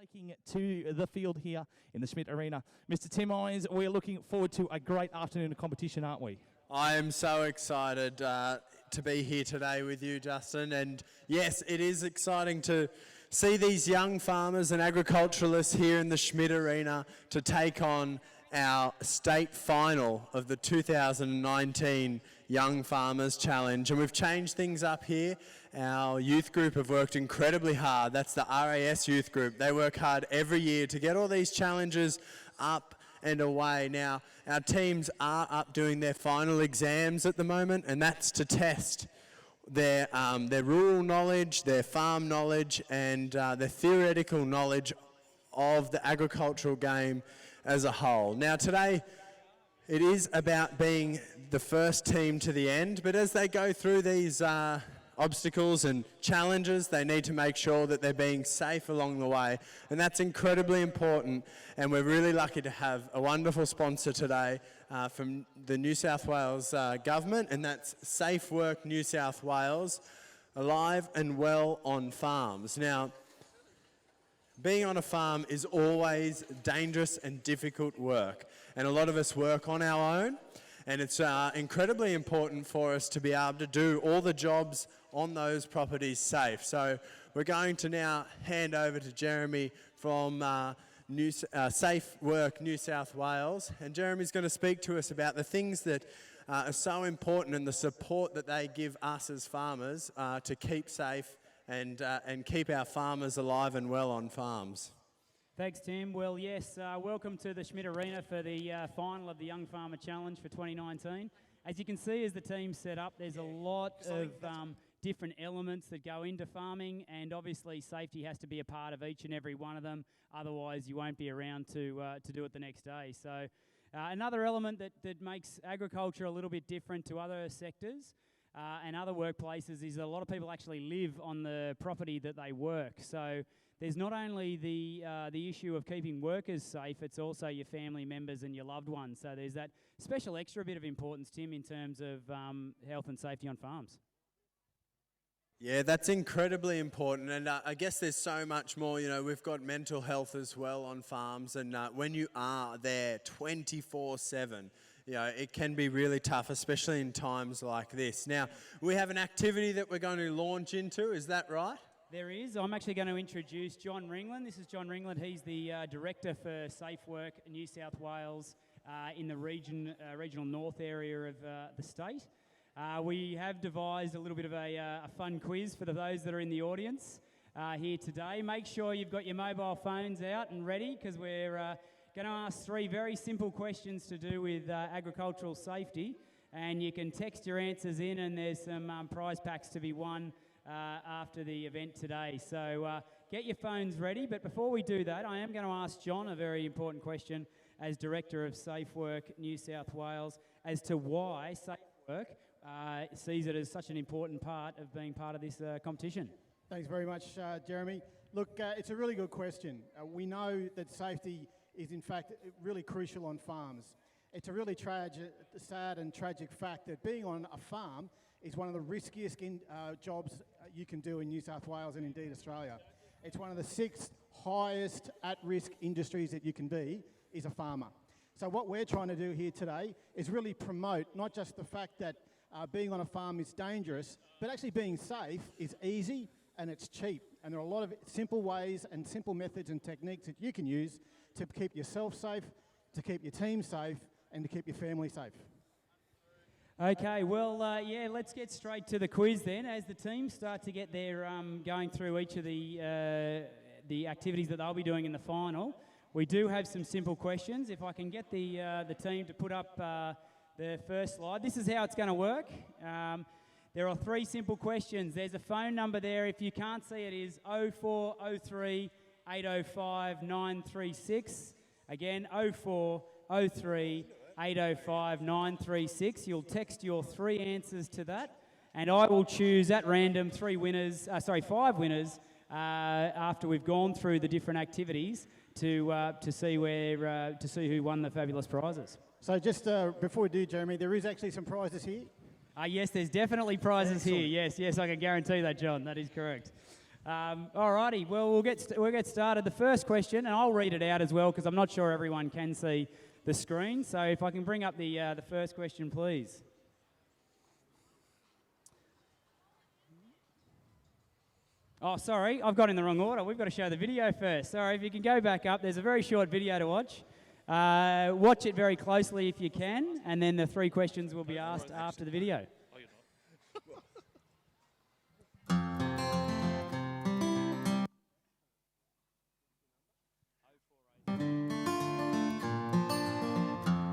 taking it to the field here in the Schmidt Arena. Mr. Tim Eyes, we're looking forward to a great afternoon of competition, aren't we? I am so excited to be here today with you, Justin. And yes, it is exciting to see these young farmers and agriculturalists here in the Schmidt Arena to take on our state final of the 2019 Young Farmers Challenge. And we've changed things up here. Our youth group have worked incredibly hard. That's the RAS youth group. They work hard every year to get all these challenges up and away. Now, our teams are up doing their final exams at the moment, and that's to test their rural knowledge, their farm knowledge, and their theoretical knowledge of the agricultural game as a whole. Now, today, it is about being the first team to the end, but as they go through these obstacles and challenges, they need to make sure that they're being safe along the way, and that's incredibly important. And we're really lucky to have a wonderful sponsor today from the New South Wales government, and that's Safe Work New South Wales, alive and well on farms. Now, being on a farm is always dangerous and difficult work, and a lot of us work on our own, and it's incredibly important for us to be able to do all the jobs on those properties safe. So we're going to now hand over to Jeremy from Safe Work New South Wales, and Jeremy's going to speak to us about the things that are so important and the support that they give us as farmers to keep safe and keep our farmers alive and well on farms. Thanks, Tim. Well, yes, welcome to the Schmidt Arena for the final of the Young Farmer Challenge for 2019. As you can see, as the team's set up, there's a lot of different elements that go into farming, and obviously safety has to be a part of each and every one of them. Otherwise, you won't be around to do it the next day. So another element that makes agriculture a little bit different to other sectors and other workplaces is that a lot of people actually live on the property that they work. So there's not only the issue of keeping workers safe, it's also your family members and your loved ones. So there's that special extra bit of importance, Tim, in terms of health and safety on farms. Yeah, that's incredibly important, and I guess there's so much more. You know, we've got mental health as well on farms, and when you are there 24/7, you know, it can be really tough, especially in times like this. Now, we have an activity that we're going to launch into, is that right? There is. I'm actually going to introduce John Ringland. This is John Ringland. He's the Director for Safe Work New South Wales in the regional north area of the state. We have devised a little bit of a fun quiz for those that are in the audience here today. Make sure you've got your mobile phones out and ready, because we're going to ask 3 very simple questions to do with agricultural safety, and you can text your answers in, and there's some prize packs to be won after the event today. So get your phones ready, but before we do that, I am going to ask John a very important question as Director of Safe Work New South Wales as to why Safe Work sees it as such an important part of being part of this competition. Thanks very much, Jeremy. Look, it's a really good question. We know that safety is in fact really crucial on farms. It's a really sad and tragic fact that being on a farm is one of the riskiest jobs you can do in New South Wales and indeed Australia. It's one of the 6 highest at-risk industries that you can be is a farmer. So what we're trying to do here today is really promote not just the fact that being on a farm is dangerous, but actually being safe is easy and it's cheap. And there are a lot of simple ways and simple methods and techniques that you can use to keep yourself safe, to keep your team safe, and to keep your family safe. Okay, well, yeah, let's get straight to the quiz then. As the teams start to get their going through each of the activities that they'll be doing in the final, we do have some simple questions. If I can get the team to put up the first slide. This is how it's going to work. There are 3 simple questions. There's a phone number there. If you can't see it, is 0403 805 936. Again, 0403 805 936. You'll text your 3 answers to that, and I will choose at random 5 winners after we've gone through the different activities to see who won the fabulous prizes. So just before we do, Jeremy, there is actually some prizes here. Yes, there's definitely prizes here. Yes, I can guarantee that, John. That is correct. All righty, well, we'll get started. The first question, and I'll read it out as well because I'm not sure everyone can see the screen. So if I can bring up the first question, please. Oh, sorry, I've got in the wrong order. We've got to show the video first. Sorry, if you can go back up, there's a very short video to watch. Watch it very closely if you can, and then the 3 questions will be asked after the video.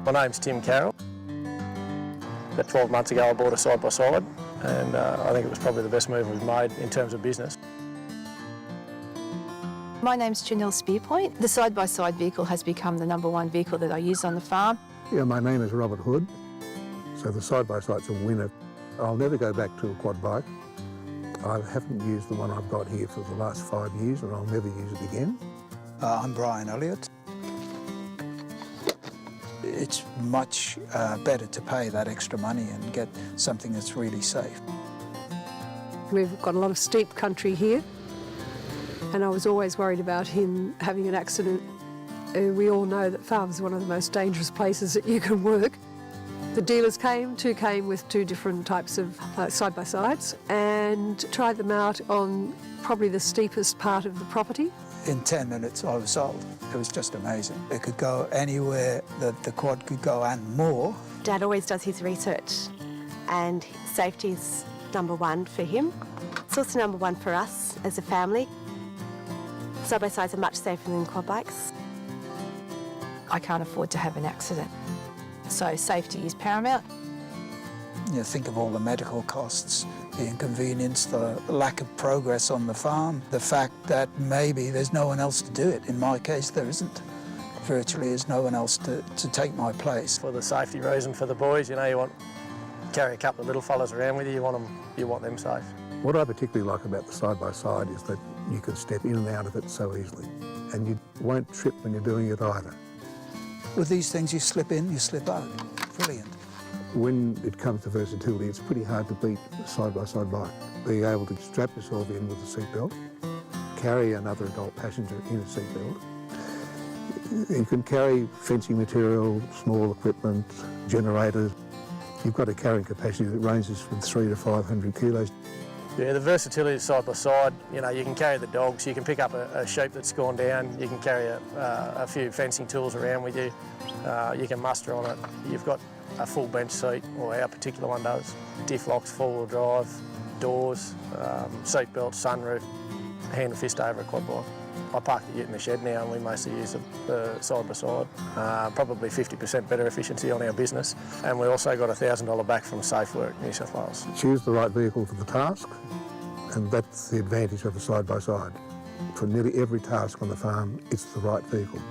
My name's Tim Carroll. About 12 months ago I bought a side-by-side and I think it was probably the best move we've made in terms of business. My name's Janelle Spearpoint. The side-by-side vehicle has become the #1 vehicle that I use on the farm. Yeah, my name is Robert Hood, so the side-by-side's a winner. I'll never go back to a quad bike. I haven't used the one I've got here for the last 5 years and I'll never use it again. I'm Brian Elliott. It's much better to pay that extra money and get something that's really safe. We've got a lot of steep country here, and I was always worried about him having an accident. We all know that farms are one of the most dangerous places that you can work. The dealers came with 2 different types of side-by-sides and tried them out on probably the steepest part of the property. In 10 minutes I was sold. It was just amazing. It could go anywhere that the quad could go and more. Dad always does his research and safety is #1 for him. It's also #1 for us as a family. Side-by-sides are much safer than quad bikes. I can't afford to have an accident, so safety is paramount. You think of all the medical costs, the inconvenience, the lack of progress on the farm, the fact that maybe there's no one else to do it. In my case, there isn't. Virtually there's no one else to take my place. For the safety reason for the boys, you know, you want to carry a couple of little fellas around with you, you want them safe. What I particularly like about the side-by-side is that you can step in and out of it so easily and you won't trip when you're doing it either. With these things, you slip in, you slip out. Brilliant. When it comes to versatility, it's pretty hard to beat a side-by-side bike. Being able to strap yourself in with a seatbelt, carry another adult passenger in a seatbelt. You can carry fencing material, small equipment, generators. You've got a carrying capacity that ranges from 300 to 500 kilos. Yeah, the versatility of side-by-side, you know, you can carry the dogs, you can pick up a sheep that's gone down, you can carry a few fencing tools around with you, you can muster on it. You've got a full bench seat, or our particular one does. Diff locks, four-wheel drive, doors, seat belt, sunroof, hand and fist over a quad bike. I park the ute in the shed now and we mostly use the side-by-side. Probably 50% better efficiency on our business. And we also got $1,000 back from Safe Work, New South Wales. Choose the right vehicle for the task, and that's the advantage of a side-by-side. For nearly every task on the farm, it's the right vehicle.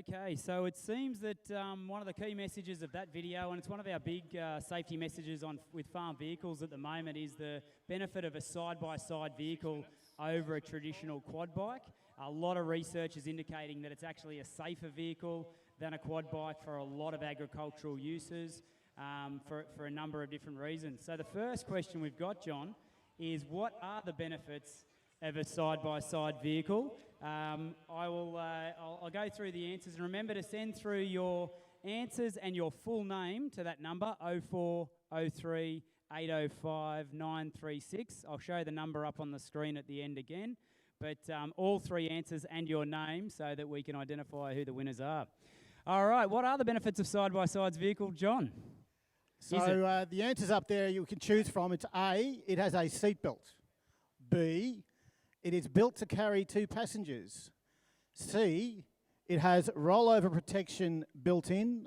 Okay, so it seems that one of the key messages of that video, and it's one of our big safety messages with farm vehicles at the moment, is the benefit of a side-by-side vehicle over a traditional quad bike. A lot of research is indicating that it's actually a safer vehicle than a quad bike for a lot of agricultural uses for a number of different reasons. So the first question we've got, John, is what are the benefits of a side-by-side vehicle? I'll go through the answers, and remember to send through your answers and your full name to that number 0403 805 936. I'll show the number up on the screen at the end again, but all 3 answers and your name so that we can identify who the winners are. All right, what are the benefits of side-by-sides vehicle, John? So the answers up there you can choose from. It's A, it has a seatbelt. B, it is built to carry 2 passengers. C, it has rollover protection built in.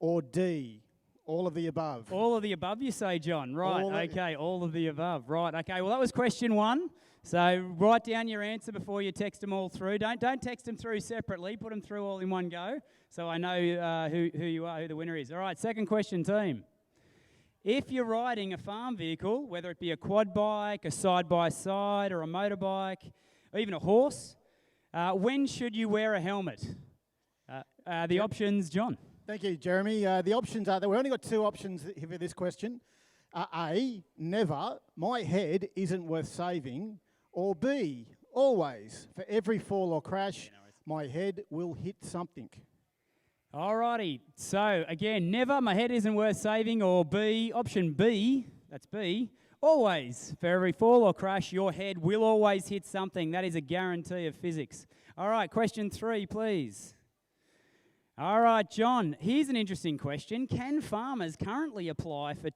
Or D, all of the above. All of the above, you say, John? Right, okay, all of the above. Right, okay, well, that was question 1. So write down your answer before you text them all through. Don't text them through separately. Put them through all in one go so I know who you are, who the winner is. All right, second question, team. If you're riding a farm vehicle, whether it be a quad bike, a side-by-side, or a motorbike, or even a horse, when should you wear a helmet? The options, John. Thank you, Jeremy. The options are that we've only got two options here for this question. A, never, my head isn't worth saving. Or B, always, for every fall or crash, my head will hit something. Alrighty, so again, never, my head isn't worth saving, or B, option B, that's B, always, for every fall or crash, your head will always hit something. That is a guarantee of physics. All right, question 3, please. All right, John, here's an interesting question. Can farmers currently apply for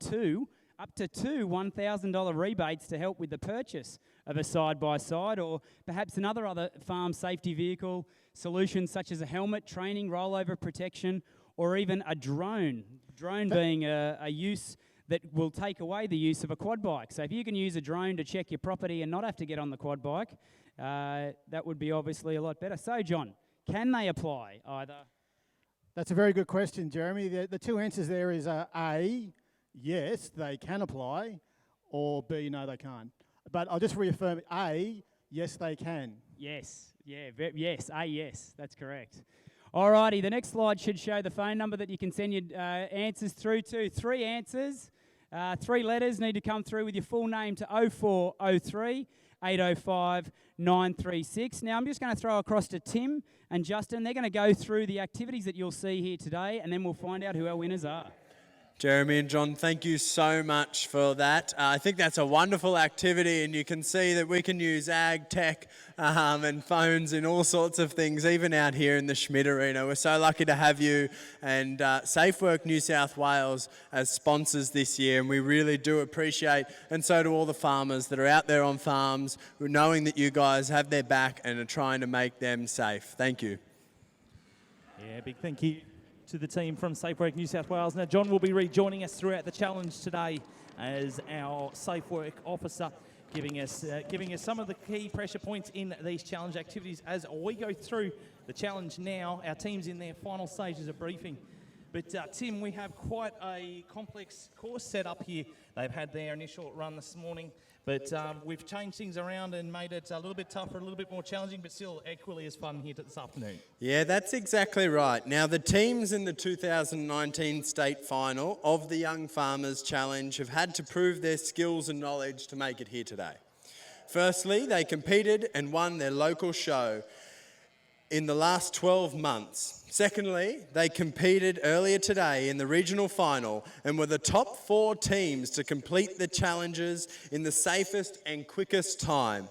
up to two $1,000 rebates to help with the purchase of a side-by-side or perhaps other farm safety vehicle solutions such as a helmet, training, rollover protection, or even a drone? Drone being a use that will take away the use of a quad bike. So if you can use a drone to check your property and not have to get on the quad bike, that would be obviously a lot better. So, John, can they apply either? That's a very good question, Jeremy. The two answers there is A, yes, they can apply, or B, no, they can't. But I'll just reaffirm A, yes, they can. Yes, yes, A, yes, that's correct. Alrighty, the next slide should show the phone number that you can send your answers through to. 3 answers, 3 letters need to come through with your full name to 0403 805 936. Now I'm just going to throw across to Tim and Justin. They're going to go through the activities that you'll see here today, and then we'll find out who our winners are. Jeremy and John, thank you so much for that. I think that's a wonderful activity, and you can see that we can use ag, tech, and phones in all sorts of things, even out here in the Schmidt Arena. We're so lucky to have you and SafeWork New South Wales as sponsors this year, and we really do appreciate, and so do all the farmers that are out there on farms, knowing that you guys have their back and are trying to make them safe. Thank you. Yeah, big thank you to the team from SafeWork New South Wales. Now, John will be rejoining us throughout the challenge today as our SafeWork officer, giving us some of the key pressure points in these challenge activities as we go through the challenge now. Our team's in their final stages of briefing. But Tim, we have quite a complex course set up here. They've had their initial run this morning, but we've changed things around and made it a little bit tougher, a little bit more challenging, but still equally as fun here this afternoon. Yeah, that's exactly right. Now, the teams in the 2019 state final of the Young Farmers Challenge have had to prove their skills and knowledge to make it here today. Firstly, they competed and won their local show in the last 12 months. Secondly, they competed earlier today in the regional final and were the top 4 teams to complete the challenges in the safest and quickest time.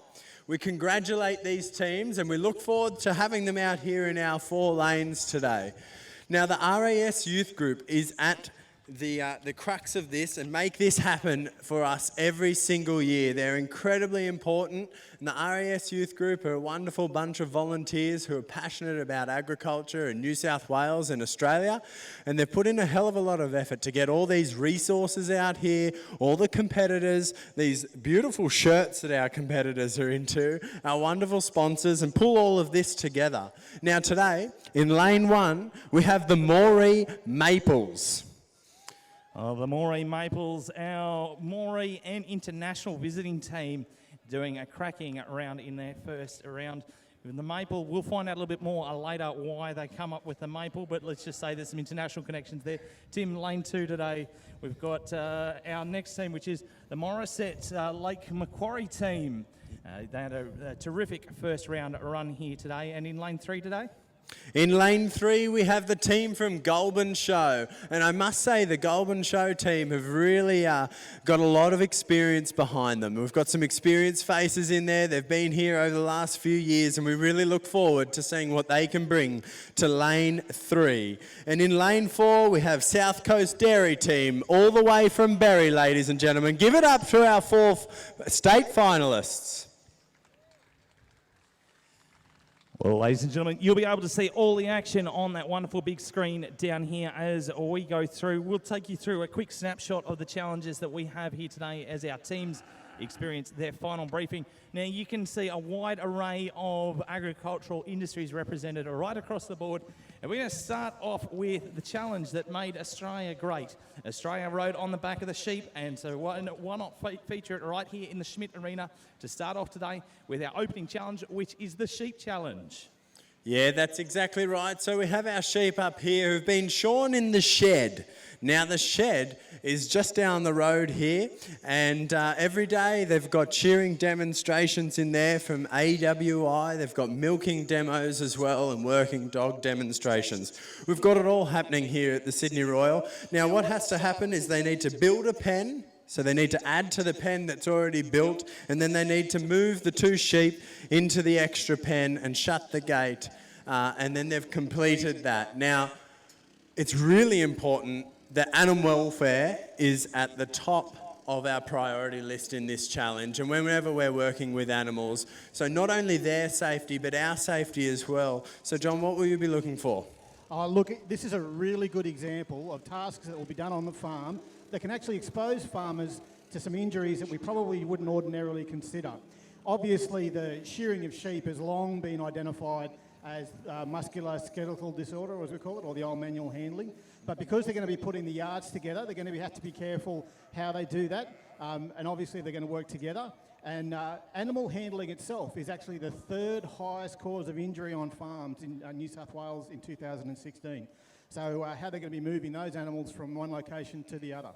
We congratulate these teams and we look forward to having them out here in our 4 lanes today. Now, the RAS Youth Group is at the crux of this and make this happen for us every single year. They're incredibly important, and the RAS Youth Group are a wonderful bunch of volunteers who are passionate about agriculture in New South Wales and Australia, and they've put in a hell of a lot of effort to get all these resources out here, all the competitors, these beautiful shirts that our competitors are into, our wonderful sponsors, and pull all of this together. Now today, in lane 1, we have the Moree Maples. The Moree Maples, our Moree and international visiting team, doing a cracking round in their first round. The Maple, we'll find out a little bit more later why they come up with the Maple, but let's just say there's some international connections there. Tim, lane 2 today, we've got our next team, which is the Morisset Lake Macquarie team. They had a terrific first round run here today. And in lane 3 today? In lane 3, we have the team from Goulburn Show. And I must say, the Goulburn Show team have really got a lot of experience behind them. We've got some experienced faces in there. They've been here over the last few years, and we really look forward to seeing what they can bring to lane 3. And in lane 4, we have South Coast Dairy team, all the way from Berry, ladies and gentlemen. Give it up to our 4th state finalists. Well, ladies and gentlemen, you'll be able to see all the action on that wonderful big screen down here as we go through. We'll take you through a quick snapshot of the challenges that we have here today as our teams experience their final briefing. Now, you can see a wide array of agricultural industries represented right across the board. And we're going to start off with the challenge that made Australia great. Australia rode on the back of the sheep, and so why not feature it right here in the Schmidt Arena to start off today with our opening challenge, which is the Sheep Challenge. Yeah, that's exactly right. So we have our sheep up here who've been shorn in the shed. Now the shed is just down the road here, and every day they've got shearing demonstrations in there from AWI. They've got milking demos as well and working dog demonstrations. We've got it all happening here at the Sydney Royal. Now what has to happen is they need to build a pen. So they need to add to the pen that's already built, and then they need to move the 2 sheep into the extra pen and shut the gate, and then they've completed that. Now, it's really important that animal welfare is at the top of our priority list in this challenge, and whenever we're working with animals. So not only their safety, but our safety as well. So John, what will you be looking for? Oh, look, this is a really good example of tasks that will be done on the farm that can actually expose farmers to some injuries that we probably wouldn't ordinarily consider. Obviously, the shearing of sheep has long been identified as musculoskeletal disorder, as we call it, or the old manual handling. But because they're going to be putting the yards together, they're going to have to be careful how they do that. And obviously, they're going to work together. And animal handling itself is actually the 3rd highest cause of injury on farms in New South Wales in 2016. So how they're going to be moving those animals from one location to the other.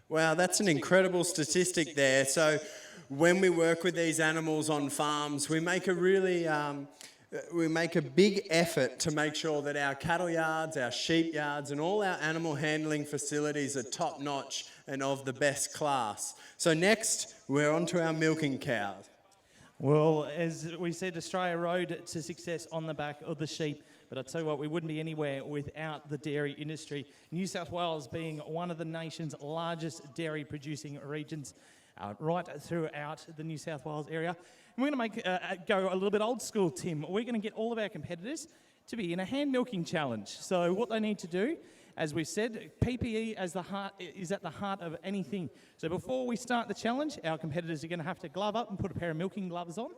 Wow, that's an incredible statistic there. So when we work with these animals on farms, we make a really big effort to make sure that our cattle yards, our sheep yards, and all our animal handling facilities are top notch and of the best class. So next, we're on to our milking cows. Well, as we said, Australia rode to success on the back of the sheep. But I tell you what, we wouldn't be anywhere without the dairy industry. New South Wales being one of the nation's largest dairy producing regions right throughout the New South Wales area. And we're going to go a little bit old school, Tim. We're going to get all of our competitors to be in a hand milking challenge. So what they need to do, as we said, PPE is at the heart of anything. So before we start the challenge, our competitors are going to have to glove up and put a pair of milking gloves on.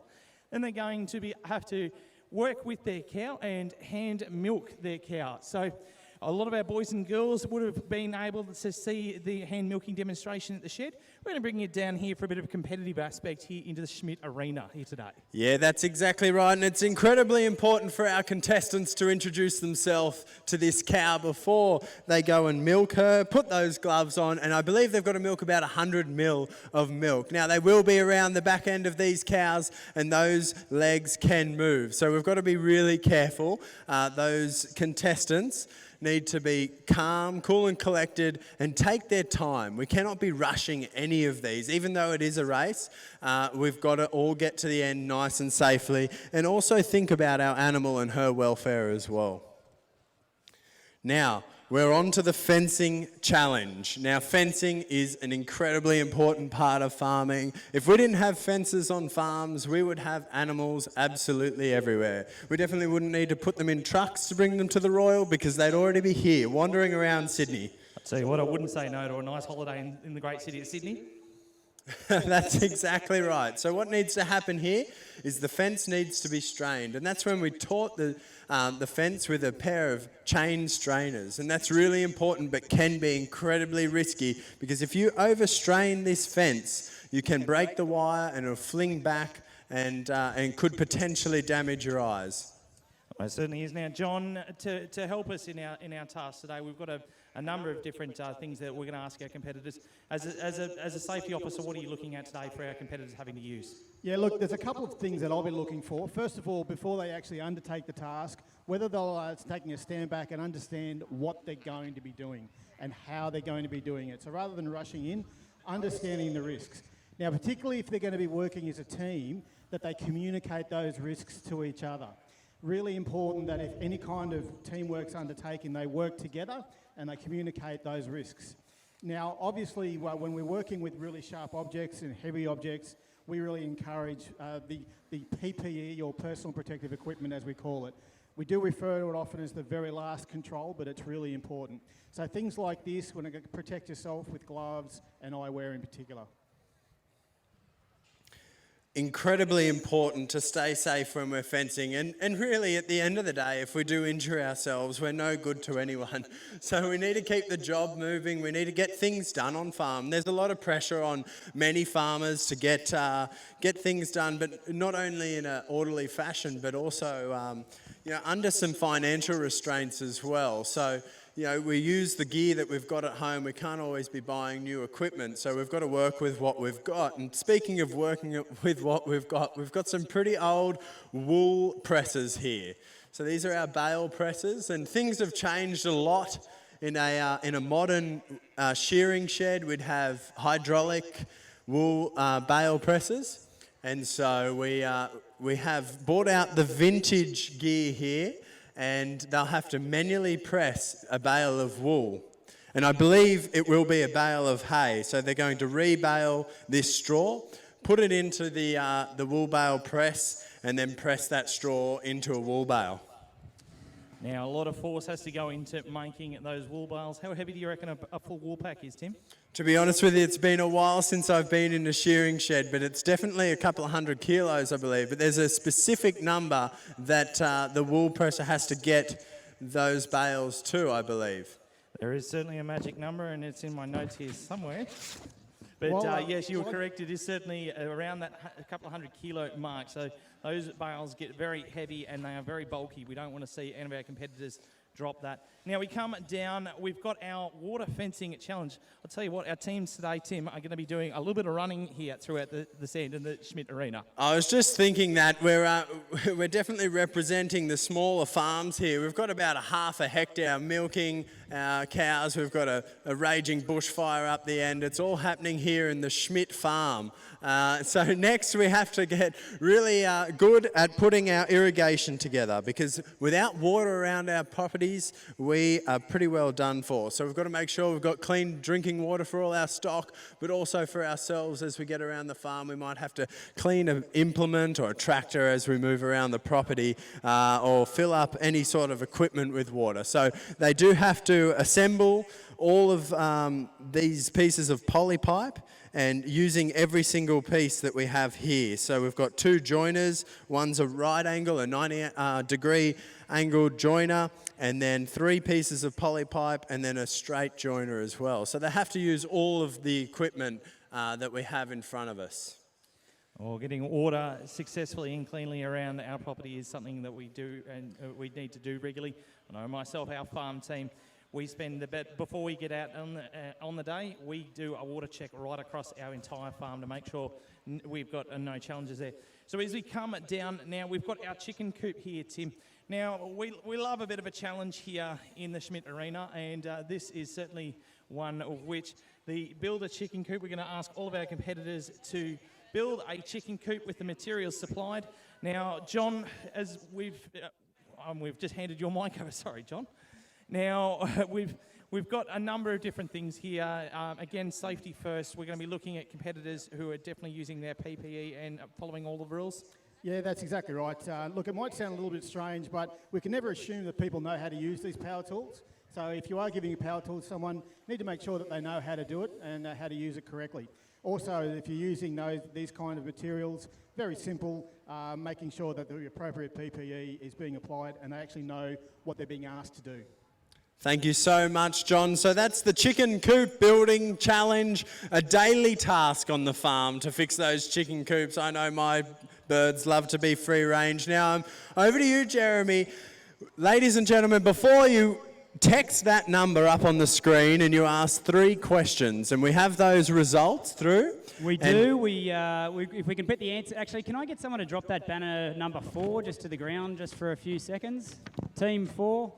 Then they're going to have to work with their cow and hand milk their cow. So a lot of our boys and girls would have been able to see the hand milking demonstration at the shed. We're going to bring you down here for a bit of a competitive aspect here into the Schmidt Arena here today. Yeah, that's exactly right. And it's incredibly important for our contestants to introduce themselves to this cow before they go and milk her, put those gloves on, and I believe they've got to milk about 100 mil of milk. Now, they will be around the back end of these cows, and those legs can move. So we've got to be really careful. Those contestants need to be calm, cool and collected, and take their time. We cannot be rushing any of these. Even though it is a race, we've got to all get to the end nice and safely, and also think about our animal and her welfare as well. Now, we're on to the fencing challenge. Now, fencing is an incredibly important part of farming. If we didn't have fences on farms, we would have animals absolutely everywhere. We definitely wouldn't need to put them in trucks to bring them to the Royal because they'd already be here, wandering around Sydney. I'll tell you what, I wouldn't say no to a nice holiday in the great city of Sydney. That's exactly right. So what needs to happen here is the fence needs to be strained, and that's when we taught the fence with a pair of chain strainers, and that's really important but can be incredibly risky because if you overstrain this fence, you can break the wire and it'll fling back and could potentially damage your eyes. Well, it certainly is. Now, John, to help us in our task today, we've got a number of different things that we're going to ask our competitors. As a safety officer, what are you looking at today for our competitors having to use? Yeah, look, there's a couple of things that I'll be looking for. First of all, before they actually undertake the task, whether they'll taking a stand back and understand what they're going to be doing and how they're going to be doing it. So rather than rushing in, understanding the risks. Now, particularly if they're going to be working as a team, that they communicate those risks to each other. Really important that if any kind of teamwork's undertaken, they work together and they communicate those risks. Now, obviously, when we're working with really sharp objects and heavy objects, we really encourage the PPE, or personal protective equipment as we call it. We do refer to it often as the very last control, but it's really important. So things like this, when you protect yourself with gloves and eyewear in particular. incredibly important to stay safe when we're fencing, and really at the end of the day, if we do injure ourselves, we're no good to anyone. So we need to keep the job moving, we need to get things done on farm. There's a lot of pressure on many farmers to get things done, but not only in an orderly fashion, but also under some financial restraints as well. So we use the gear that we've got at home. We can't always be buying new equipment, so we've got to work with what we've got. And speaking of working with what we've got some pretty old wool presses here. So these are our Bale presses, and things have changed a lot. In a modern shearing shed, we'd have hydraulic wool Bale presses, and so we have bought out the vintage gear here, and they'll have to manually press a bale of wool. And I believe it will be a bale of hay. So they're going to rebale this straw, put it into the wool bale press, and then press that straw into a wool bale. Now, a lot of force has to go into making those wool bales. How heavy do you reckon a full wool pack is, Tim? To be honest with you, it's been a while since I've been in a shearing shed, but it's definitely a couple of 100 kilos, I believe. But there's a specific number that the wool presser has to get those bales to, I believe. There is certainly a magic number, and it's in my notes here somewhere. But yes, you were correct. It is certainly around that a couple of 100 kilo mark. So those bales get very heavy and they are very bulky. We don't want to see any of our competitors drop that. Now we come down, we've got our water fencing challenge. I'll tell you what, our teams today, Tim, are going to be doing a little bit of running here throughout the sand in the Schmidt Arena. I was just thinking that we're definitely representing the smaller farms here. We've got about a half a hectare milking our cows. We've got a raging bushfire up the end. It's all happening here in the Schmidt farm. So next we have to get really good at putting our irrigation together, because without water around our properties, we are pretty well done for. So we've got to make sure we've got clean drinking water for all our stock, but also for ourselves as we get around the farm. We might have to clean an implement or a tractor as we move around the property, or fill up any sort of equipment with water. So they do have to assemble all of these pieces of polypipe, and using every single piece that we have here. So we've got two joiners, one's a right angle, a 90 degree angled joiner, and then three pieces of polypipe, and then a straight joiner as well. So they have to use all of the equipment that we have in front of us. Well, getting water successfully and cleanly around our property is something that we do and we need to do regularly. I know myself, our farm team, we spend before we get out on the day, we do a water check right across our entire farm to make sure we've got no challenges there. So as we come down now, we've got our chicken coop here, Tim. Now, we love a bit of a challenge here in the Schmidt Arena, and this is certainly one of which the build a chicken coop. We're going to ask all of our competitors to build a chicken coop with the materials supplied. Now, John, as we've just handed your mic over. Sorry, John. Now, we've got a number of different things here. Again, safety first. We're going to be looking at competitors who are definitely using their PPE and following all the rules. Yeah, that's exactly right. Look, it might sound a little bit strange, but we can never assume that people know how to use these power tools. So if you are giving a power tool to someone, you need to make sure that they know how to do it and how to use it correctly. Also, if you're using these kind of materials, very simple, making sure that the appropriate PPE is being applied and they actually know what they're being asked to do. Thank you so much, John. So that's the chicken coop building challenge, a daily task on the farm to fix those chicken coops. I know my birds love to be free range. Now, over to you, Jeremy. Ladies and gentlemen, before you text that number up on the screen and you ask 3 questions, and we have those results through. We do. If we can put the answer... Actually, can I get someone to drop that banner number 4 just to the ground just for a few seconds? Team 4.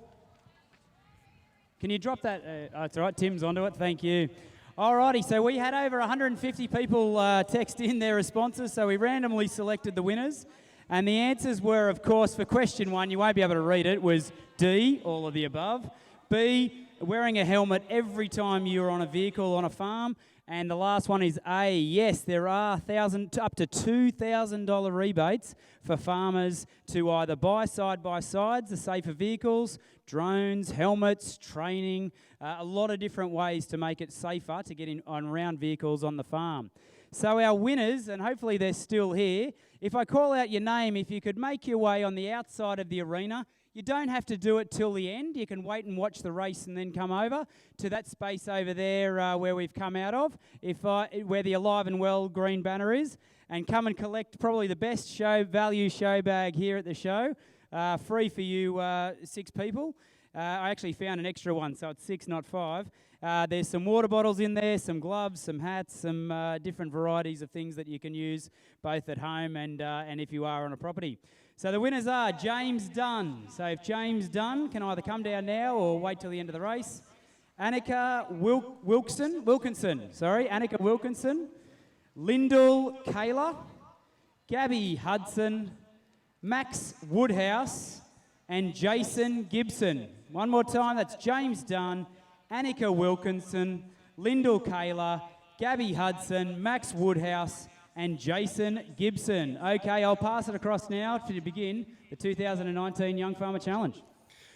Can you drop that? That's all right, Tim's onto it, thank you. Alrighty, so we had over 150 people text in their responses, so we randomly selected the winners. And the answers were, of course, for question 1, you won't be able to read it, was D, all of the above. B, wearing a helmet every time you're on a vehicle on a farm. And the last one is A, yes, there are up to $2,000 rebates for farmers to either buy side-by-sides, the safer vehicles, drones, helmets, training, a lot of different ways to make it safer to get in on round vehicles on the farm. So our winners, and hopefully they're still here, if I call out your name, if you could make your way on the outside of the arena, you don't have to do it till the end. You can wait and watch the race and then come over to that space over there where we've come out of, where the Alive and Well green banner is, and come and collect probably the best value show bag here at the show. Free for you 6 people. I actually found an extra one, so it's 6, not 5. There's some water bottles in there, some gloves, some hats, some different varieties of things that you can use both at home and if you are on a property. So the winners are James Dunn. So if James Dunn can either come down now or wait till the end of the race. Annika Wilkinson, Annika Wilkinson, Lyndall Kayla, Gabby Hudson, Max Woodhouse, and Jason Gibson. One more time, that's James Dunn, Annika Wilkinson, Lyndall Kayla, Gabby Hudson, Max Woodhouse, and Jason Gibson. Okay, I'll pass it across now to begin the 2019 Young Farmer Challenge.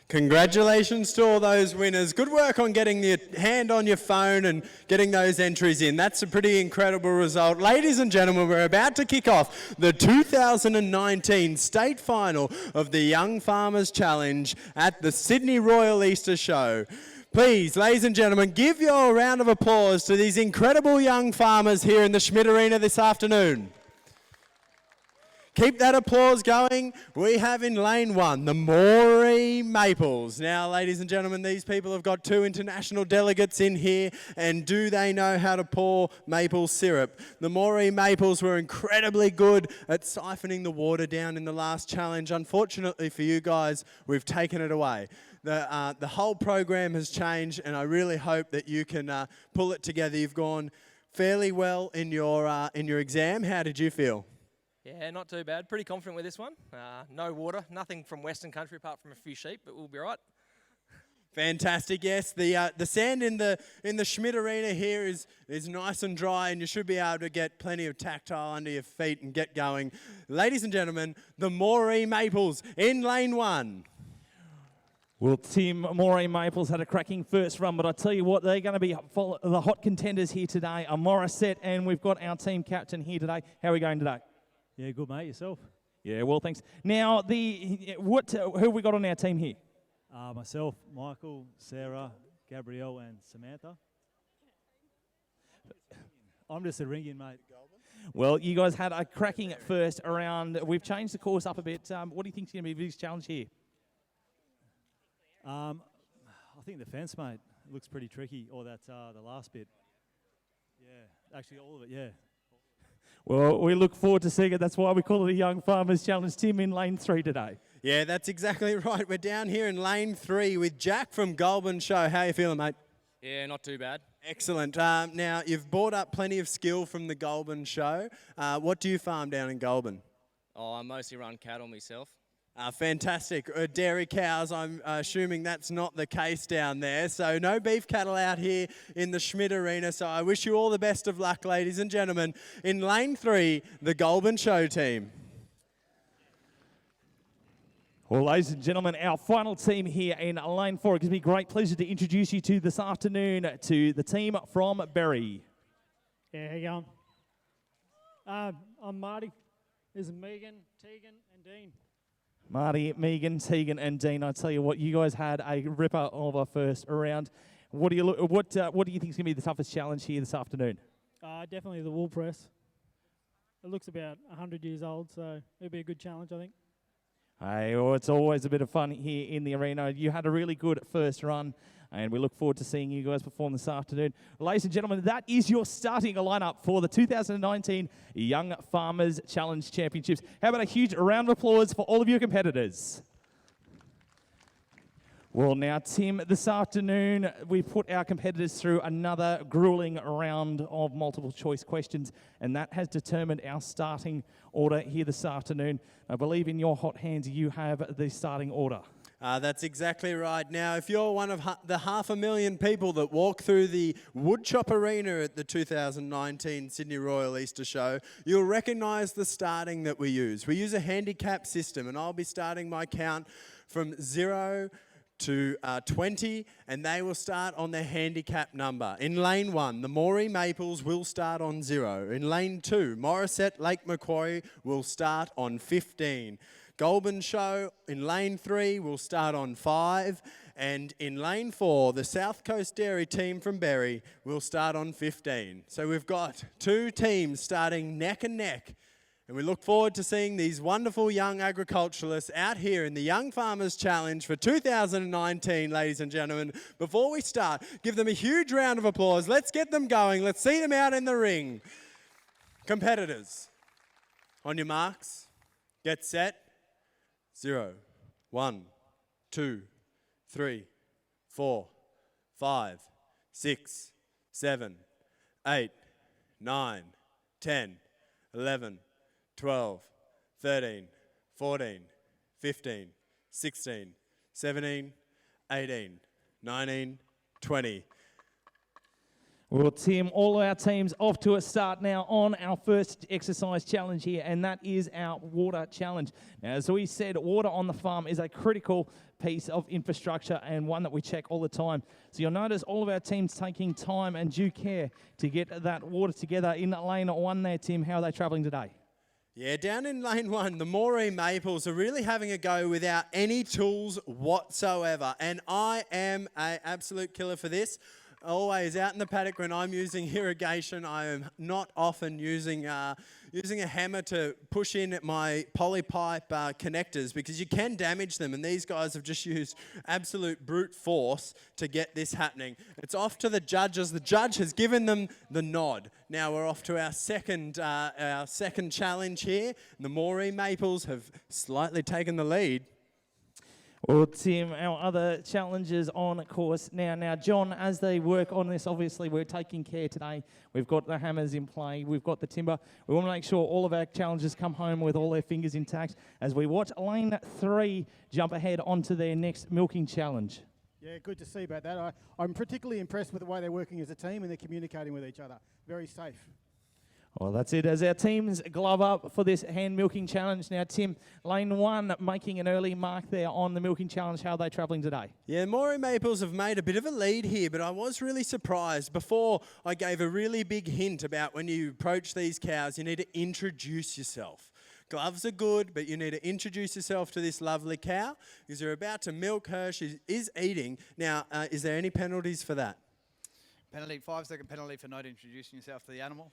Congratulations to all those winners. Good work on getting your hand on your phone and getting those entries in. That's a pretty incredible result. Ladies and gentlemen, we're about to kick off the 2019 state final of the Young Farmers Challenge at the Sydney Royal Easter Show. Please, ladies and gentlemen, give your round of applause to these incredible young farmers here in the Schmidt Arena this afternoon. Keep that applause going. We have in lane 1, the Moree Maples. Now, ladies and gentlemen, these people have got 2 international delegates in here, and do they know how to pour maple syrup? The Moree Maples were incredibly good at siphoning the water down in the last challenge. Unfortunately for you guys, we've taken it away. The whole program has changed, and I really hope that you can pull it together. You've gone fairly well in your exam. How did you feel? Yeah, not too bad. Pretty confident with this one. No water, nothing from Western Country apart from a few sheep, but we'll be right. Fantastic. Yes, the sand in the Schmidt Arena here is nice and dry, and you should be able to get plenty of tactile under your feet and get going. Ladies and gentlemen, the Moree Maples in lane 1. Well, Team Moree Maples had a cracking first run, but I tell you what, they're going to be the hot contenders here today. A Morissette, and we've got our team captain here today. How are we going today? Yeah, good, mate. Yourself? Yeah, well, thanks. Now, who have we got on our team here? Myself, Michael, Sarah, Gabrielle, and Samantha. I'm just a ring-in, mate. Well, you guys had a cracking first round. We've changed the course up a bit. What do you think is going to be the biggest challenge here? I think the fence, mate, looks pretty tricky, or that's the last bit. Yeah, actually all of it, yeah. Well, we look forward to seeing it. That's why we call it a Young Farmers Challenge. Tim in lane 3 today. Yeah, that's exactly right. We're down here in lane 3 with Jack from Goulburn Show. How are you feeling, mate? Yeah, not too bad. Excellent. Now, you've brought up plenty of skill from the Goulburn Show. What do you farm down in Goulburn? Oh, I mostly run cattle myself. Fantastic. Dairy cows, I'm assuming that's not the case down there. So no beef cattle out here in the Schmidt Arena. So I wish you all the best of luck, ladies and gentlemen. In lane 3, the Goulburn Show team. Well, ladies and gentlemen, our final team here in lane 4. It gives me great pleasure to introduce you to this afternoon to the team from Berry. Yeah, how you going? I'm Marty. There's Megan, Tegan, and Dean. Marty, Megan, Tegan, and Dean. I tell you what, you guys had a ripper of a first round. What do you think is going to be the toughest challenge here this afternoon? Definitely the wool press. It looks about 100 years old, so it'll be a good challenge, I think. Hey, well, it's always a bit of fun here in the arena. You had a really good first run, and we look forward to seeing you guys perform this afternoon. Ladies and gentlemen, that is your starting lineup for the 2019 Young Farmers Challenge Championships. How about a huge round of applause for all of your competitors? Well, now, Tim, this afternoon, we've put our competitors through another grueling round of multiple choice questions, and that has determined our starting order here this afternoon. I believe in your hot hands, you have the starting order. That's exactly right. Now, if you're one of the 500,000 people that walk through the Woodchop Arena at the 2019 Sydney Royal Easter Show, you'll recognise the starting that we use. We use a handicap system, and I'll be starting my count from 0 to 20, and they will start on their handicap number. In lane 1, the Moree Maples will start on 0. In lane 2, Morisset Lake Macquarie will start on 15. Goulburn Show in lane 3 will start on 5. And in lane 4, the South Coast Dairy team from Berry will start on 15. So we've got 2 teams starting neck and neck. And we look forward to seeing these wonderful young agriculturalists out here in the Young Farmers Challenge for 2019, ladies and gentlemen. Before we start, give them a huge round of applause. Let's get them going. Let's see them out in the ring. Competitors, on your marks, get set. 0, 1, 2, 3, 4, 5, 6, 7, 8, 9, 10, 11, 12, 13, 14, 15, 16, 17, 18, 19, 20. Well, Tim, all our teams off to a start now on our first exercise challenge here, and that is our water challenge. Now, as we said, water on the farm is a critical piece of infrastructure and one that we check all the time. So you'll notice all of our teams taking time and due care to get that water together. In lane 1 there, Tim, how are they travelling today? Yeah, down in lane 1, the Moree Maples are really having a go without any tools whatsoever. And I am an absolute killer for this. Always out in the paddock when I'm using irrigation, I am not often using a hammer to push in at my polypipe connectors because you can damage them, and these guys have just used absolute brute force to get this happening. It's off to the judges. The judge has given them the nod. Now we're off to our second challenge here. The Moree Maples have slightly taken the lead. Well, Tim, our other challenges on course now. Now, John, as they work on this, obviously we're taking care today. We've got the hammers in play. We've got the timber. We want to make sure all of our challengers come home with all their fingers intact as we watch lane 3 jump ahead onto their next milking challenge. Yeah, good to see about that. I'm particularly impressed with the way they're working as a team and they're communicating with each other. Very safe. Well, that's it as our teams glove up for this hand milking challenge. Now, Tim, lane 1 making an early mark there on the milking challenge. How are they travelling today? Yeah, Moree Maples have made a bit of a lead here, but I was really surprised. Before, I gave a really big hint about when you approach these cows, you need to introduce yourself. Gloves are good, but you need to introduce yourself to this lovely cow because you're about to milk her. She is eating. Now, is there any penalties for that? Penalty, 5-second penalty for not introducing yourself to the animal.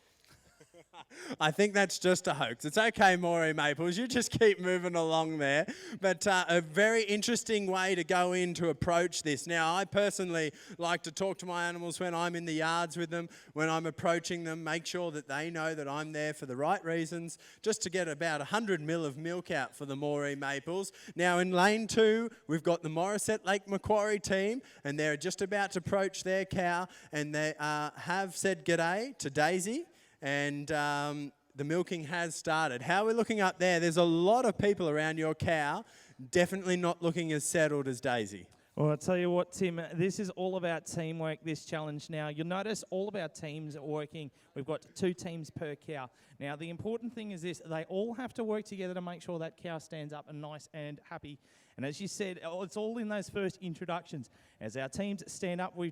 I think that's just a hoax. It's okay, Moree Maples. You just keep moving along there. But a very interesting way to go in to approach this. Now, I personally like to talk to my animals when I'm in the yards with them, when I'm approaching them, make sure that they know that I'm there for the right reasons, just to get about 100 ml of milk out for the Moree Maples. Now, in lane 2, we've got the Morisset Lake Macquarie team, and they're just about to approach their cow, and they have said g'day to Daisy. And the milking has started. How are we looking up there? There's a lot of people around your cow, definitely not looking as settled as Daisy. Well, I'll tell you what, Tim, this is all about teamwork, this challenge now. You'll notice all of our teams are working. We've got 2 teams per cow. Now, the important thing is this. They all have to work together to make sure that cow stands up and nice and happy. And as you said, it's all in those first introductions. As our teams stand up, we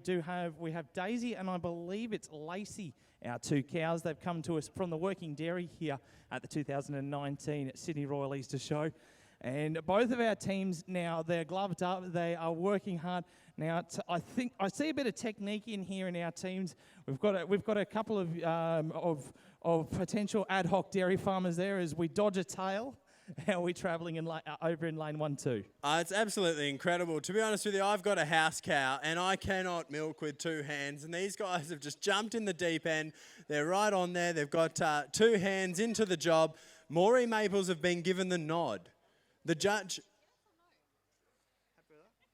have Daisy and I believe it's Lacey, our 2 cows. They've come to us from the working dairy here at the 2019 Sydney Royal Easter Show. And both of our teams now, they're gloved up. They are working hard. Now, I think I see a bit of technique in here in our teams. We've got a couple of potential ad hoc dairy farmers there as we dodge a tail. How are we travelling over in lane 1 too? It's absolutely incredible. To be honest with you, I've got a house cow and I cannot milk with 2 hands. And these guys have just jumped in the deep end. They're right on there. They've got 2 hands into the job. Moree Maples have been given the nod. The judge...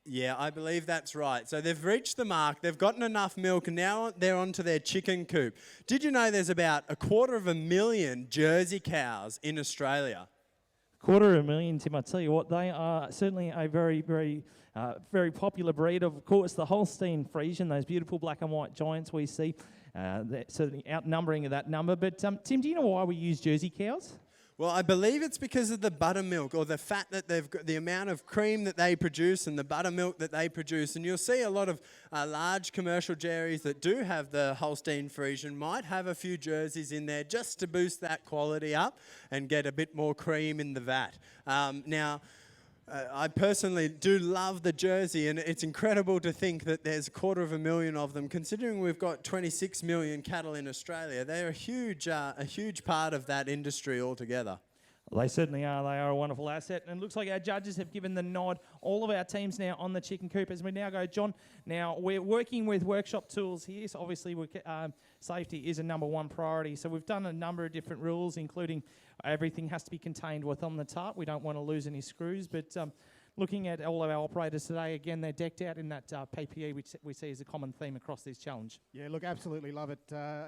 Yeah, I believe that's right. So they've reached the mark. They've gotten enough milk and now they're onto their chicken coop. Did you know there's about 250,000 Jersey cows in Australia? 250,000, Tim. I tell you what, they are certainly a very, very, very popular breed. Of course, the Holstein Friesian, those beautiful black and white giants we see, they're certainly outnumbering that number. But Tim, do you know why we use Jersey cows? Well, I believe it's because of the buttermilk, or the fat that they've got, the amount of cream that they produce and the buttermilk that they produce. And you'll see a lot of large commercial dairies that do have the Holstein Friesian might have a few jerseys in there just to boost that quality up and get a bit more cream in the vat. I personally do love the jersey, and it's incredible to think that there's 250,000 of them. Considering we've got 26 million cattle in Australia, they're a huge part of that industry altogether. Well, they certainly are. They are a wonderful asset. And it looks like our judges have given the nod. All of our teams now on the chicken coop. As we now go, John, now we're working with workshop tools here. So obviously safety is a number one priority. So we've done a number of different rules, including everything has to be contained within the tarp. We don't want to lose any screws. But looking at all of our operators today, again, they're decked out in that PPE, which we see as a common theme across this challenge. Yeah, look, absolutely love it.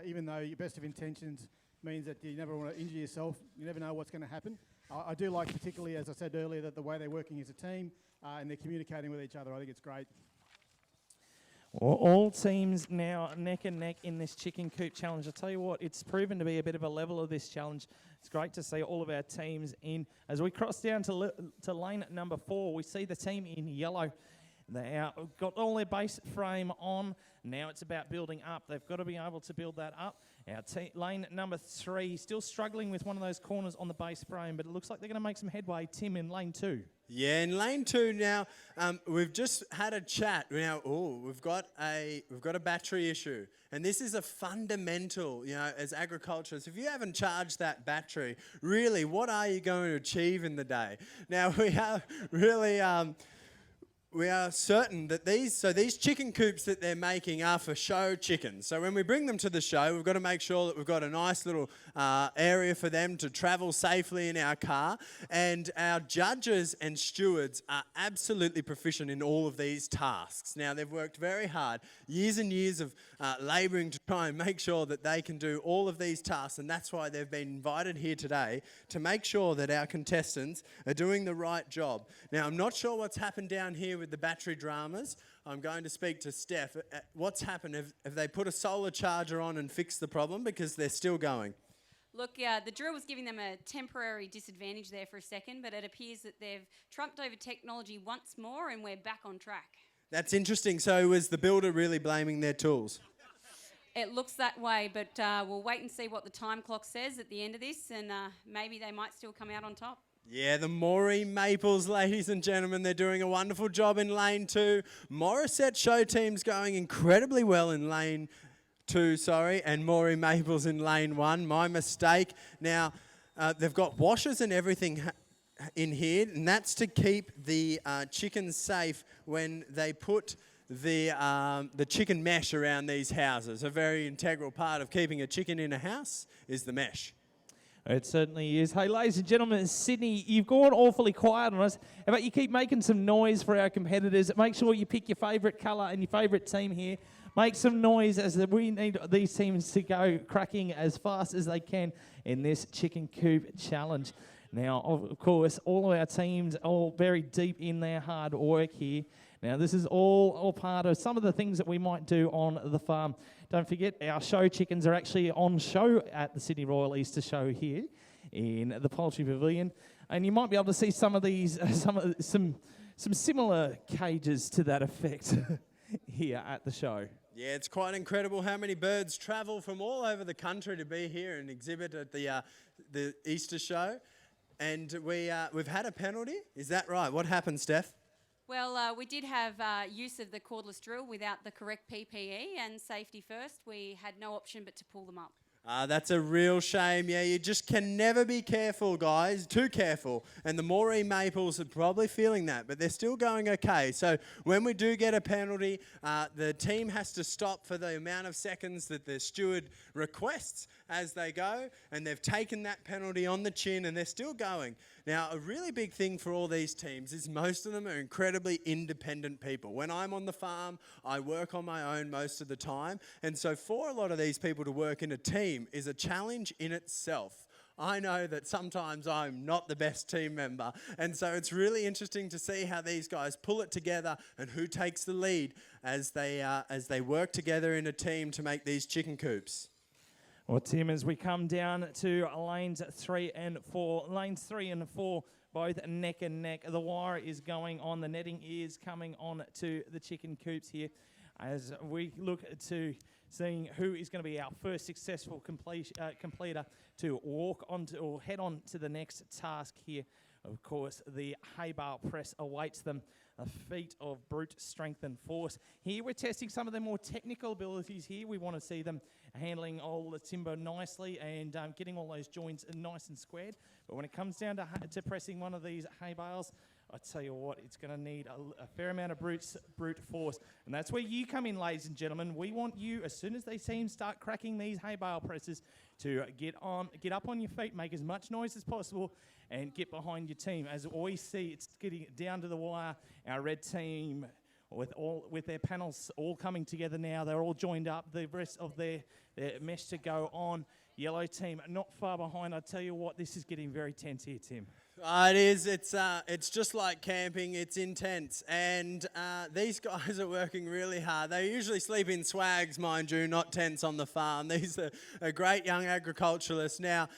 Even though your best of intentions means that you never want to injure yourself. You never know what's going to happen. I do like particularly, as I said earlier, that the way they're working as a team and they're communicating with each other. I think it's great. Well, all teams now neck and neck in this chicken coop challenge. I tell you what, it's proven to be a bit of a level of this challenge. It's great to see all of our teams in. As we cross down to lane number 4, we see the team in yellow. They've got all their base frame on. Now it's about building up. They've got to be able to build that up. Our lane number 3, still struggling with one of those corners on the base frame, but it looks like they're going to make some headway. Tim, in lane 2. Yeah, in lane 2 now, we've just had a chat. Now, we've got a battery issue, and this is a fundamental, as agriculturists. If you haven't charged that battery, really, what are you going to achieve in the day? Now, we have really. We are certain that these chicken coops that they're making are for show chickens. So when we bring them to the show, we've got to make sure that we've got a nice little area for them to travel safely in our car. And our judges and stewards are absolutely proficient in all of these tasks. Now, they've worked very hard, years and years of labouring to try and make sure that they can do all of these tasks. And that's why they've been invited here today to make sure that our contestants are doing the right job. Now, I'm not sure what's happened down here with the battery dramas. I'm going to speak to Steph. What's happened? Have they put a solar charger on and fixed the problem? Because they're still going. Look, the drill was giving them a temporary disadvantage there for a second, but it appears that they've trumped over technology once more and we're back on track. That's interesting. So was the builder really blaming their tools? It looks that way, but we'll wait and see what the time clock says at the end of this, and maybe they might still come out on top. Yeah, the Maury Maples, ladies and gentlemen, they're doing a wonderful job in lane 2. Morissette show team's going incredibly well in lane 2, and Maury Maples in lane 1. My mistake. Now, they've got washers and everything in here, and that's to keep the chickens safe when they put the chicken mesh around these houses. A very integral part of keeping a chicken in a house is the mesh. It certainly is. Hey, ladies and gentlemen, Sydney, you've gone awfully quiet on us. How about you keep making some noise for our competitors? Make sure you pick your favourite colour and your favourite team here. Make some noise as we need these teams to go cracking as fast as they can in this chicken coop challenge. Now, of course, all of our teams are all very deep in their hard work here. Now, this is all part of some of the things that we might do on the farm. Don't forget, our show chickens are actually on show at the Sydney Royal Easter Show here in the Poultry Pavilion. And you might be able to see some of these, some similar cages to that effect here at the show. Yeah, it's quite incredible how many birds travel from all over the country to be here and exhibit at the Easter Show. And we've had a penalty. Is that right? What happened, Steph? Well, we did have use of the cordless drill without the correct PPE and safety first. We had no option but to pull them up. That's a real shame. Yeah, you just can never be careful, guys. Too careful. And the Maury Maples are probably feeling that, but they're still going okay. So when we do get a penalty, the team has to stop for the amount of seconds that the steward requests as they go, and they've taken that penalty on the chin, and they're still going. Now, a really big thing for all these teams is most of them are incredibly independent people. When I'm on the farm, I work on my own most of the time, and so for a lot of these people to work in a team is a challenge in itself. I know that sometimes I'm not the best team member, and so it's really interesting to see how these guys pull it together and who takes the lead as they work together in a team to make these chicken coops. Well, Tim, as we come down to lanes 3 and 4, lanes 3 and 4 both neck and neck. The wire is going on. The netting is coming on to the chicken coops here as we look to seeing who is going to be our first successful completer to walk on to or head on to the next task here. Of course, the hay bale press awaits them. A feat of brute strength and force. Here we're testing some of their more technical abilities here. We want to see them handling all the timber nicely and getting all those joints nice and squared. But when it comes down to pressing one of these hay bales, I tell you what, it's going to need a fair amount of brute force. And that's where you come in, ladies and gentlemen. We want you, as soon as they see him start cracking these hay bale presses, to get up on your feet, make as much noise as possible, and get behind your team. As we see, it's getting down to the wire. Our red team, with their panels all coming together now, they're all joined up. The rest of their mesh to go on. Yellow team not far behind. I tell you what, this is getting very tense here, Tim. It is. It's just like camping. It's intense, and these guys are working really hard. They usually sleep in swags, mind you, not tents on the farm. These are great young agriculturalists. Now,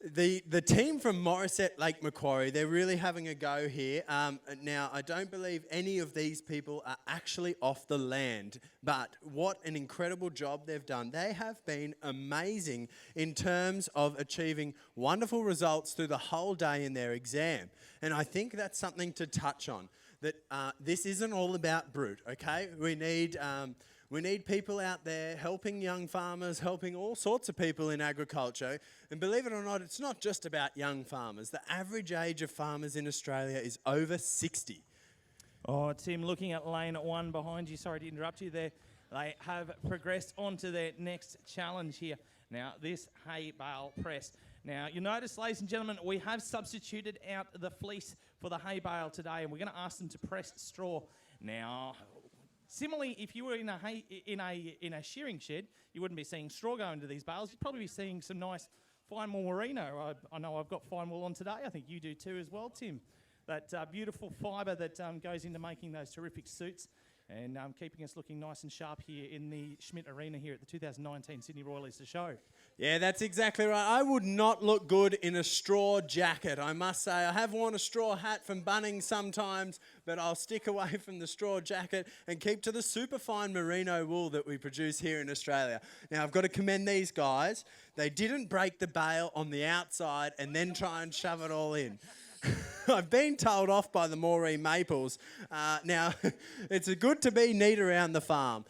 the team from Morisset Lake Macquarie, they're really having a go here. Now, I don't believe any of these people are actually off the land, but what an incredible job they've done. They have been amazing in terms of achieving wonderful results through the whole day in their exam. And I think that's something to touch on, that this isn't all about brute, okay? We need people out there helping young farmers, helping all sorts of people in agriculture. And believe it or not, it's not just about young farmers. The average age of farmers in Australia is over 60. Oh, Tim, looking at lane 1 behind you, sorry to interrupt you there. They have progressed on to their next challenge here. Now, this hay bale press. Now, you'll notice, ladies and gentlemen, we have substituted out the fleece for the hay bale today, and we're going to ask them to press straw. Now, similarly, if you were in a shearing shed, you wouldn't be seeing straw go into these bales. You'd probably be seeing some nice fine wool merino. I know I've got fine wool on today. I think you do too as well, Tim. That beautiful fibre that goes into making those terrific suits and keeping us looking nice and sharp here in the Schmidt Arena here at the 2019 Sydney Royal Easter Show. Yeah, that's exactly right. I would not look good in a straw jacket, I must say. I have worn a straw hat from Bunnings sometimes, but I'll stick away from the straw jacket and keep to the superfine merino wool that we produce here in Australia. Now, I've got to commend these guys. They didn't break the bale on the outside and then try and shove it all in. I've been told off by the Moree Maples. Now, it's good to be neat around the farm.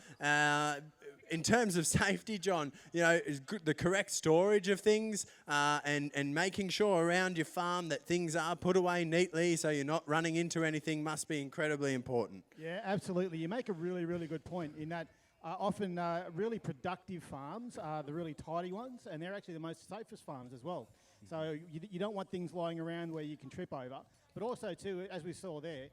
In terms of safety, John, you know, the correct storage of things and making sure around your farm that things are put away neatly so you're not running into anything must be incredibly important. Yeah, absolutely. You make a really, really good point in that often really productive farms are the really tidy ones, and they're actually the most safest farms as well. So you don't want things lying around where you can trip over, but also too, as we saw there,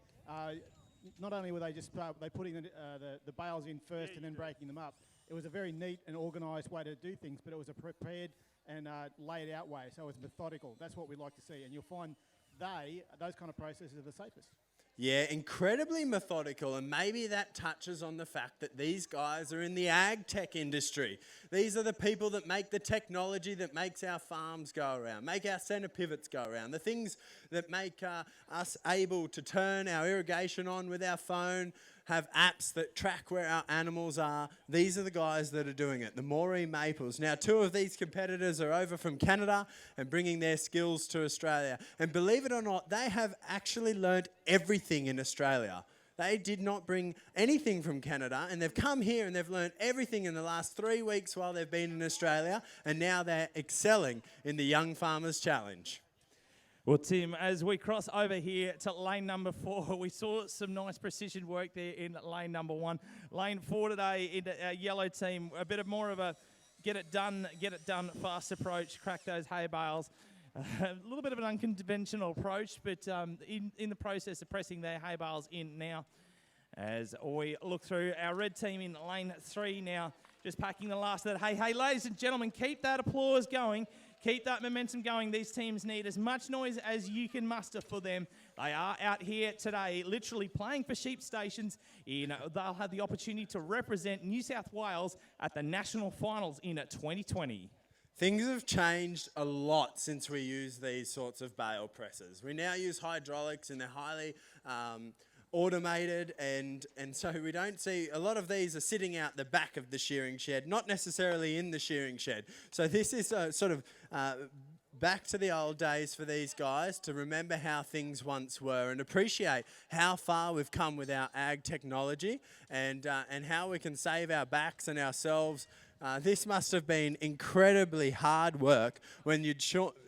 not only were they just they putting the bales in first and then breaking them up. It was a very neat and organised way to do things, but it was a prepared and laid out way, so it was methodical. That's what we like to see, and you'll find those kind of processes are the safest. Yeah, incredibly methodical, and maybe that touches on the fact that these guys are in the ag tech industry. These are the people that make the technology that makes our farms go around, make our centre pivots go around, the things that make us able to turn our irrigation on with our phone, have apps that track where our animals are. These are the guys that are doing it, the Moree Maples. Now, 2 of these competitors are over from Canada and bringing their skills to Australia. And believe it or not, they have actually learnt everything in Australia. They did not bring anything from Canada, and they've come here and they've learnt everything in the last 3 weeks while they've been in Australia, and now they're excelling in the Young Farmers Challenge. Well, Tim, as we cross over here to lane number 4, we saw some nice precision work there in lane number 1. Lane 4 today in our yellow team, a bit of more of a get it done fast approach, crack those hay bales. A little bit of an unconventional approach, but in the process of pressing their hay bales in now. As we look through our red team in lane 3 now, just packing the last of that. Hey, ladies and gentlemen, keep that applause going. Keep that momentum going. These teams need as much noise as you can muster for them. They are out here today literally playing for sheep stations. They'll have the opportunity to represent New South Wales at the national finals in 2020. things have changed a lot since we used these sorts of bale presses. We now use hydraulics, and they're highly automated, and so we don't see, a lot of these are sitting out the back of the shearing shed, not necessarily in the shearing shed. So this is sort of back to the old days for these guys to remember how things once were and appreciate how far we've come with our ag technology, and how we can save our backs and ourselves. This must have been incredibly hard work when you'd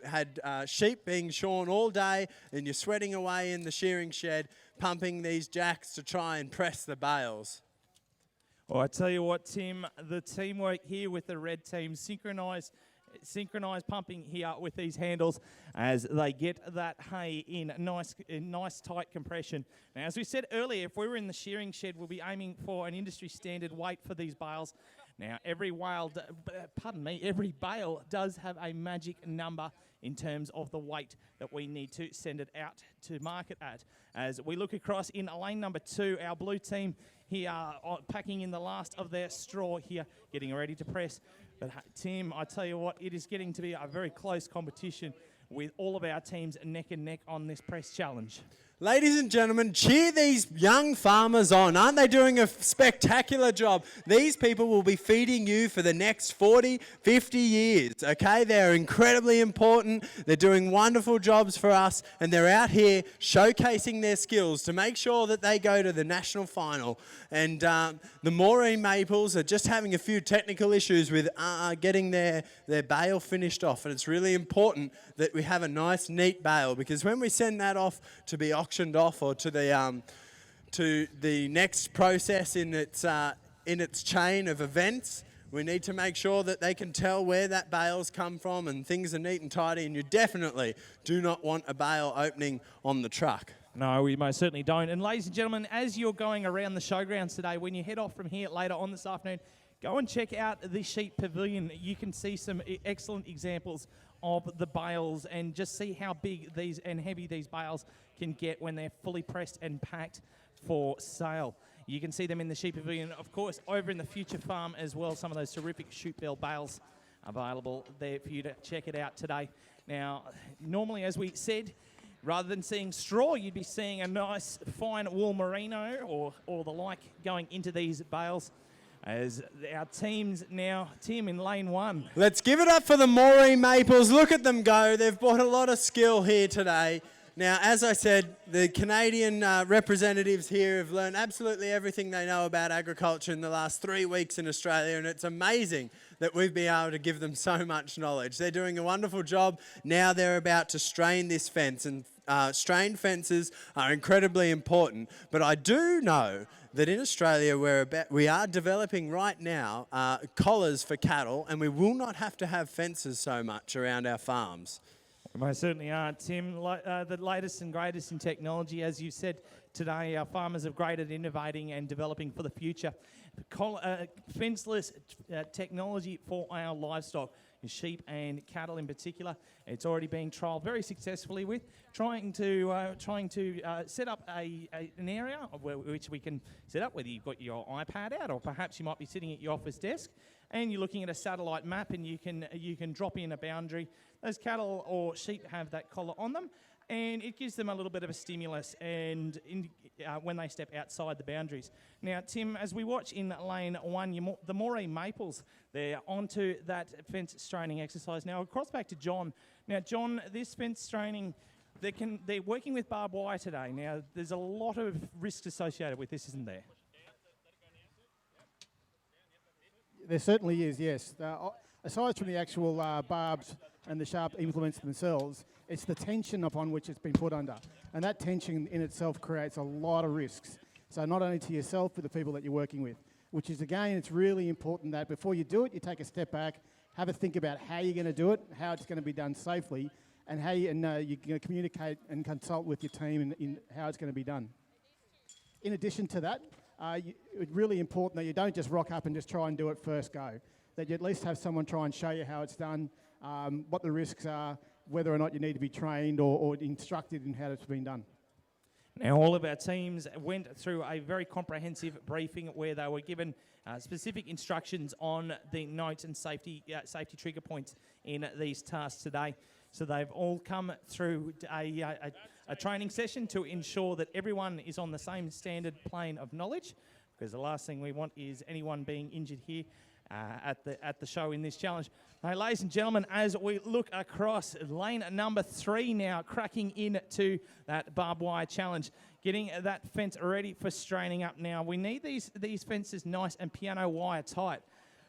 had sheep being shorn all day and you're sweating away in the shearing shed, pumping these jacks to try and press the bales. Well, I tell you what, Tim, the teamwork here with the red team, synchronised pumping here with these handles as they get that hay in nice tight compression. Now, as we said earlier, if we were in the shearing shed, we'll be aiming for an industry standard weight for these bales. Now, every bale does have a magic number in terms of the weight that we need to send it out to market at. As we look across in lane number 2, our blue team here packing in the last of their straw here, getting ready to press. But Tim, I tell you what, it is getting to be a very close competition with all of our teams neck and neck on this press challenge. Ladies and gentlemen, cheer these young farmers on. Aren't they doing a spectacular job? These people will be feeding you for the next 40, 50 years, okay? They're incredibly important. They're doing wonderful jobs for us, and they're out here showcasing their skills to make sure that they go to the national final. And the Maureen Maples are just having a few technical issues with getting their bale finished off, and it's really important that we have a nice, neat bale, because when we send that off to be auctioned off or to the next process in its chain of events, we need to make sure that they can tell where that bale's come from and things are neat and tidy, and you definitely do not want a bale opening on the truck. No, we most certainly don't. And ladies and gentlemen, as you're going around the showgrounds today, when you head off from here later on this afternoon, go and check out the sheep pavilion. You can see some excellent examples of the bales and just see how big these and heavy these bales can get when they're fully pressed and packed for sale. You can see them in the sheep pavilion, of course, over in the Future Farm as well. Some of those terrific sheep bale bales available there for you to check it out today. Now, normally, as we said, rather than seeing straw, you'd be seeing a nice fine wool merino or the like going into these bales. As our teams now, Tim, in lane 1. Let's give it up for the Maureen Maples. Look at them go. They've brought a lot of skill here today. Now, as I said, the Canadian representatives here have learned absolutely everything they know about agriculture in the last 3 weeks in Australia, and it's amazing that we've been able to give them so much knowledge. They're doing a wonderful job. Now they're about to strain this fence, and strained fences are incredibly important. But I do know that in Australia we are developing right now collars for cattle, and we will not have to have fences so much around our farms. We most certainly are, Tim. The latest and greatest in technology, as you said today, our farmers have great at innovating and developing for the future. Fenceless technology for our livestock, sheep and cattle in particular. It's already being trialled very successfully with trying to set up an area which we can set up, whether you've got your iPad out or perhaps you might be sitting at your office desk and you're looking at a satellite map, and you can drop in a boundary. Those cattle or sheep have that collar on them, and it gives them a little bit of a stimulus and when they step outside the boundaries. Now, Tim, as we watch in lane 1, the Maureen Maples, they're onto that fence straining exercise. Now, across back to John. Now, John, this fence straining, they're working with barbed wire today. Now, there's a lot of risks associated with this, isn't there? There certainly is, yes. Aside from the actual barbs and the sharp implements themselves, it's the tension upon which it's been put under. And that tension in itself creates a lot of risks. So not only to yourself, but the people that you're working with, which is, again, it's really important that before you do it, you take a step back, have a think about how you're going to do it, how it's going to be done safely, and how you're going to communicate and consult with your team in how it's going to be done. In addition to that, it's really important that you don't just rock up and just try and do it first go, that you at least have someone try and show you how it's done, what the risks are, whether or not you need to be trained or instructed in how it's been done. Now, all of our teams went through a very comprehensive briefing where they were given specific instructions on the notes and safety trigger points in these tasks today. So they've all come through a training session to ensure that everyone is on the same standard plane of knowledge, because the last thing we want is anyone being injured here at the show in this challenge. Now, ladies and gentlemen, as we look across lane number 3 now, cracking into that barbed wire challenge, getting that fence ready for straining up now. We need these fences nice and piano wire tight,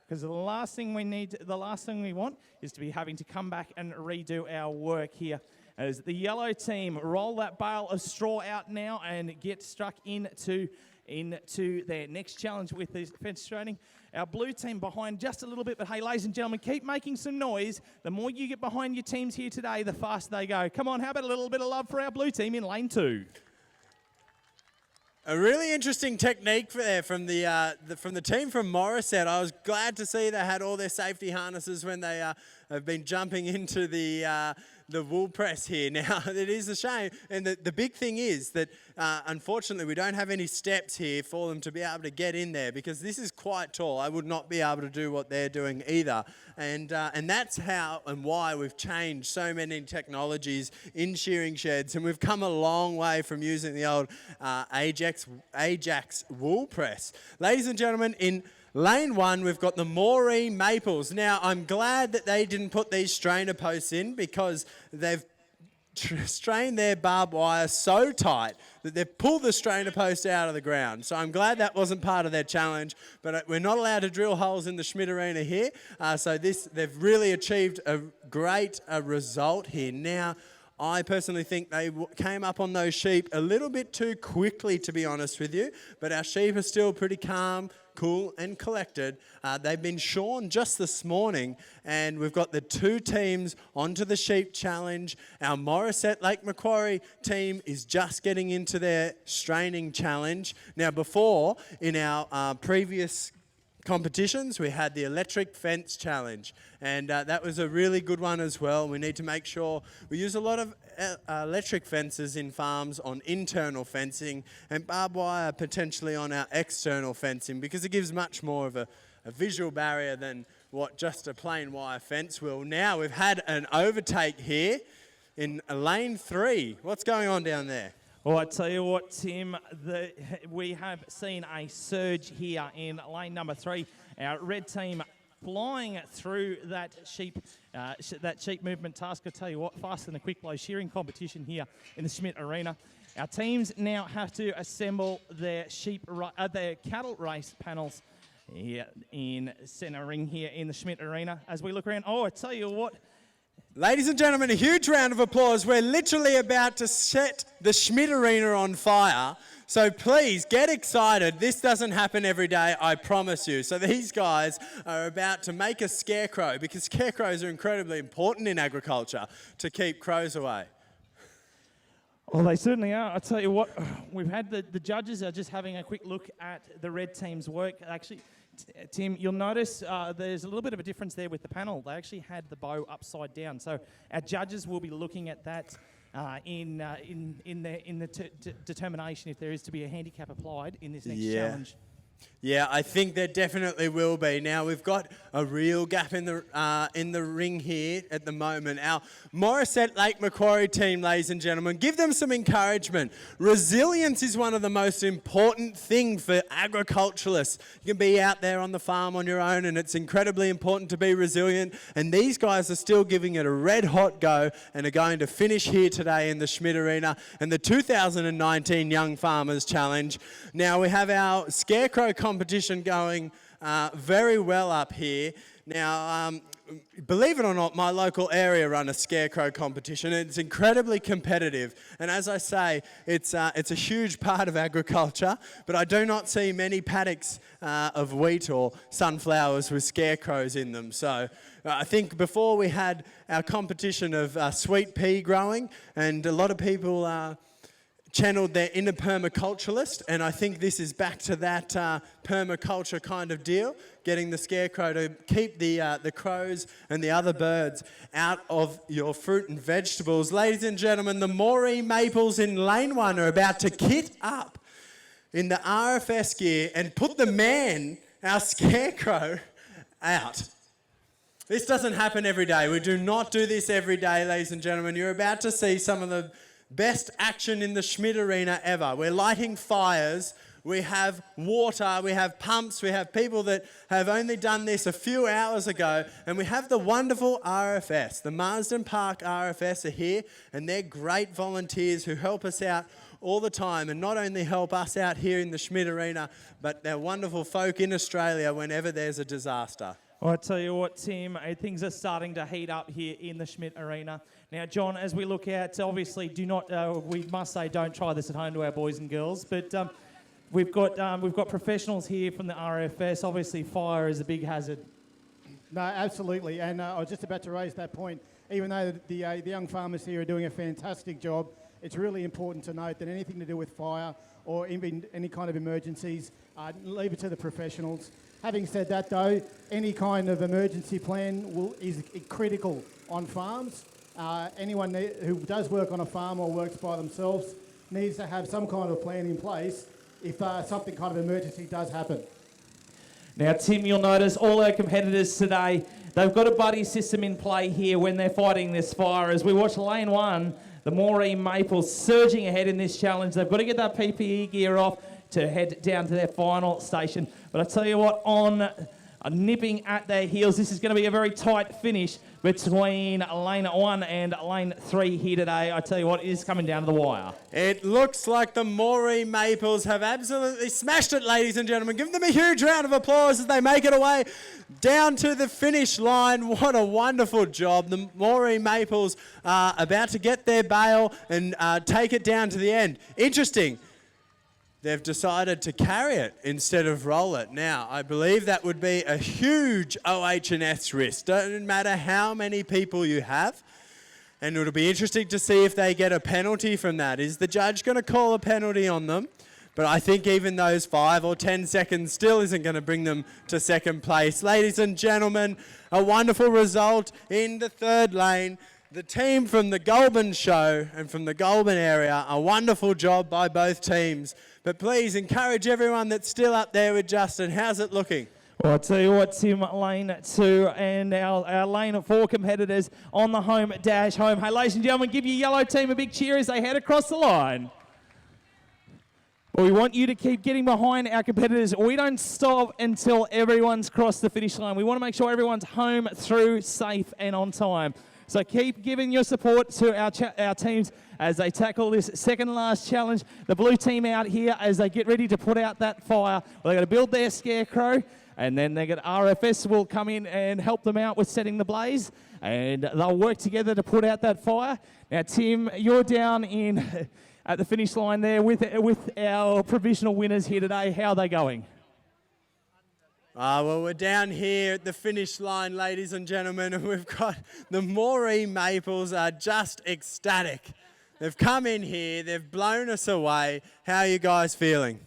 because the last thing we want is to be having to come back and redo our work here. As the yellow team roll that bale of straw out now and get stuck into their next challenge with this fence straightening. Our blue team behind just a little bit, but hey, ladies and gentlemen, keep making some noise. The more you get behind your teams here today, the faster they go. Come on, how about a little bit of love for our blue team in lane 2? A really interesting technique from the team from Morisset. I was glad to see they had all their safety harnesses when they have been jumping into the wool press here. Now, it is a shame, and the big thing is that unfortunately we don't have any steps here for them to be able to get in there, because this is quite tall. I would not be able to do what they're doing either, and that's how and why we've changed so many technologies in shearing sheds, and we've come a long way from using the old Ajax wool press. Ladies and gentlemen, in lane 1, we've got the Maureen Maples. Now, I'm glad that they didn't put these strainer posts in, because they've strained their barbed wire so tight that they've pulled the strainer post out of the ground. So I'm glad that wasn't part of their challenge, but we're not allowed to drill holes in the Schmidt Arena here. So they've really achieved a great result here. Now, I personally think they came up on those sheep a little bit too quickly, to be honest with you, but our sheep are still pretty calm, cool and collected. They've been shorn just this morning, and we've got the 2 teams onto the sheep challenge. Our Morisset Lake Macquarie team is just getting into their straining challenge. Now, before, in our previous competitions, we had the electric fence challenge, and that was a really good one as well. We need to make sure we use a lot of electric fences in farms on internal fencing, and barbed wire potentially on our external fencing, because it gives much more of a visual barrier than what just a plain wire fence will. Now we've had an overtake here in lane 3. What's going on down there? Well, I tell you what, Tim, we have seen a surge here in lane number 3. Our red team flying through that sheep movement task. I tell you what, faster than a quick blow shearing competition here in the Schmidt Arena. Our teams now have to assemble their cattle race panels here in centre ring here in the Schmidt Arena. As we look around, I tell you what. Ladies and gentlemen, a huge round of applause. We're literally about to set the Schmidt Arena on fire. So please get excited. This doesn't happen every day, I promise you. So these guys are about to make a scarecrow, because scarecrows are incredibly important in agriculture to keep crows away. Well, they certainly are. I tell you what, we've had the judges are just having a quick look at the red team's work. Actually, Tim, you'll notice there's a little bit of a difference there with the panel. They actually had the bow upside down. So our judges will be looking at that in the determination if there is to be a handicap applied in this next challenge. Yeah, I think there definitely will be. Now, we've got a real gap in the ring here at the moment. Our Morisset Lake Macquarie team, ladies and gentlemen, give them some encouragement. Resilience is one of the most important things for agriculturalists. You can be out there on the farm on your own, and it's incredibly important to be resilient. And these guys are still giving it a red-hot go and are going to finish here today in the Schmidt Arena and the 2019 Young Farmers Challenge. Now, we have our Scarecrow Competition going very well up here. Now, believe it or not, my local area run a Scarecrow Competition. It's incredibly competitive, and as I say, it's a huge part of agriculture, but I do not see many paddocks of wheat or sunflowers with scarecrows in them. So I think before we had our competition of sweet pea growing, and a lot of people channeled their inner permaculturalist, and I think this is back to that permaculture kind of deal, getting the scarecrow to keep the crows and the other birds out of your fruit and vegetables. Ladies and gentlemen, the Moree Maples in Lane 1 are about to kit up in the RFS gear and put the man, our scarecrow, out. This doesn't happen every day. We do not do this every day, ladies and gentlemen. You're about to see some of the best action in the Schmidt Arena ever. We're lighting fires, we have water, we have pumps, we have people that have only done this a few hours ago, and we have the wonderful RFS. The Marsden Park RFS are here, and they're great volunteers who help us out all the time, and not only help us out here in the Schmidt Arena, but they're wonderful folk in Australia whenever there's a disaster. Well, I tell you what, Tim, things are starting to heat up here in the Schmidt Arena. Now, John, as we look out, obviously, we must say, don't try this at home to our boys and girls. But we've got professionals here from the RFS. Obviously, fire is a big hazard. No, absolutely. And I was just about to raise that point. Even though the young farmers here are doing a fantastic job, it's really important to note that anything to do with fire or even any kind of emergencies, leave it to the professionals. Having said that, though, any kind of emergency plan is critical on farms. Anyone who does work on a farm or works by themselves needs to have some kind of plan in place if something kind of emergency does happen. Now, Tim, you'll notice all our competitors today, they've got a buddy system in play here when they're fighting this fire. As we watch Lane 1, the Moree Maples surging ahead in this challenge. They've got to get that PPE gear off to head down to their final station. But I tell you what, nipping at their heels, this is going to be a very tight finish between Lane 1 and Lane 3 here today. I tell you what, it is coming down to the wire. It looks like the Moree Maples have absolutely smashed it, ladies and gentlemen. Give them a huge round of applause as they make it away down to the finish line. What a wonderful job. The Moree Maples are about to get their bale and take it down to the end. Interesting. They've decided to carry it instead of roll it. Now, I believe that would be a huge OH&S risk. Doesn't matter how many people you have. And it'll be interesting to see if they get a penalty from that. Is the judge going to call a penalty on them? But I think even those 5 or 10 seconds still isn't going to bring them to second place. Ladies and gentlemen, a wonderful result in the third lane. The team from the Goulburn show and from the Goulburn area, a wonderful job by both teams. But please encourage everyone that's still up there with Justin. How's it looking? Well, I'll tell you what, Tim, Lane 2 and our Lane 4 competitors on the home dash home. Hey, ladies and gentlemen, give your yellow team a big cheer as they head across the line. Well, we want you to keep getting behind our competitors. We don't stop until everyone's crossed the finish line. We want to make sure everyone's home through safe and on time. So keep giving your support to our teams as they tackle this second last challenge. The blue team out here as they get ready to put out that fire. Well, they're going to build their scarecrow, and then they get RFS will come in and help them out with setting the blaze, and they'll work together to put out that fire. Now, Tim, you're down in at the finish line there with our provisional winners here today. How are they going? Well, we're down here at the finish line, ladies and gentlemen, and we've got the Moree Maples are just ecstatic. They've come in here, they've blown us away. How are you guys feeling?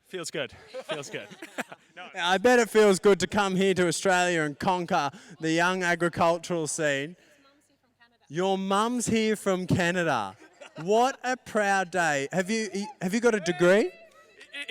Feels good. Feels good. I bet it feels good to come here to Australia and conquer the young agricultural scene. Your mum's here from Canada. What a proud day. Have you got a degree?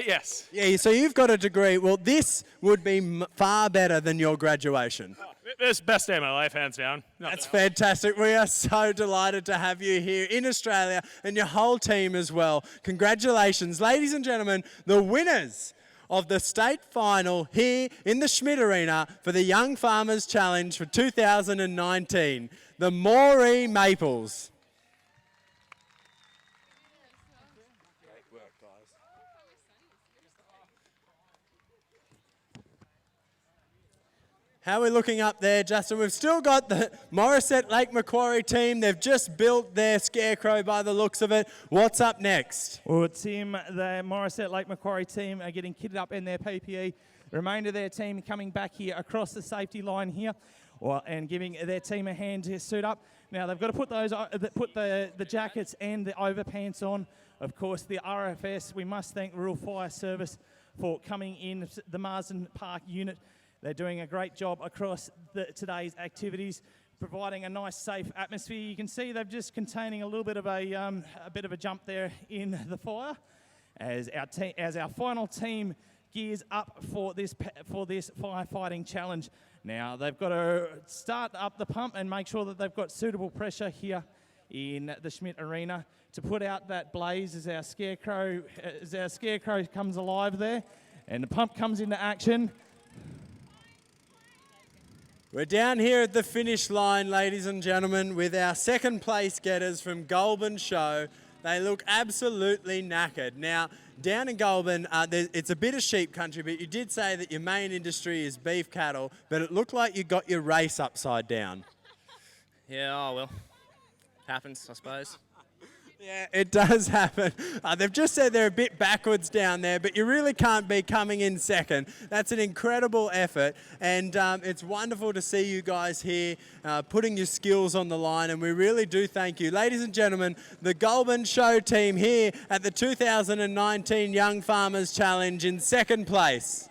Yes. Yeah, so you've got a degree. Well, this would be far better than your graduation. This is the best day of my life, hands down. That's fantastic. We are so delighted to have you here in Australia and your whole team as well. Congratulations. Ladies and gentlemen, the winners of the state final here in the Schmidt Arena for the Young Farmers Challenge for 2019, the Moree Maples. How are we looking up there, Justin? We've still got the Morisset Lake Macquarie team. They've just built their scarecrow by the looks of it. What's up next? Well, Tim, the Morisset Lake Macquarie team are getting kitted up in their PPE. The remainder of their team coming back here across the safety line here, and giving their team a hand to suit up. Now they've got to put the jackets and the overpants on. Of course, the RFS, we must thank Rural Fire Service for coming in, the Marsden Park unit. They're doing a great job across today's activities, providing a nice, safe atmosphere. You can see they're just containing a little bit of a jump there in the fire, as our final team gears up for this firefighting challenge. Now they've got to start up the pump and make sure that they've got suitable pressure here in the Schmidt Arena to put out that blaze as our scarecrow comes alive there, and the pump comes into action. We're down here at the finish line, ladies and gentlemen, with our second place getters from Goulburn Show. They look absolutely knackered. Now, down in Goulburn, it's a bit of sheep country, but you did say that your main industry is beef cattle, but it looked like you got your race upside down. Yeah, oh well. Happens, I suppose. Yeah, it does happen. They've just said they're a bit backwards down there, but you really can't be coming in second. That's an incredible effort, and it's wonderful to see you guys here putting your skills on the line, and we really do thank you. Ladies and gentlemen, the Goulburn Show team here at the 2019 Young Farmers Challenge in second place.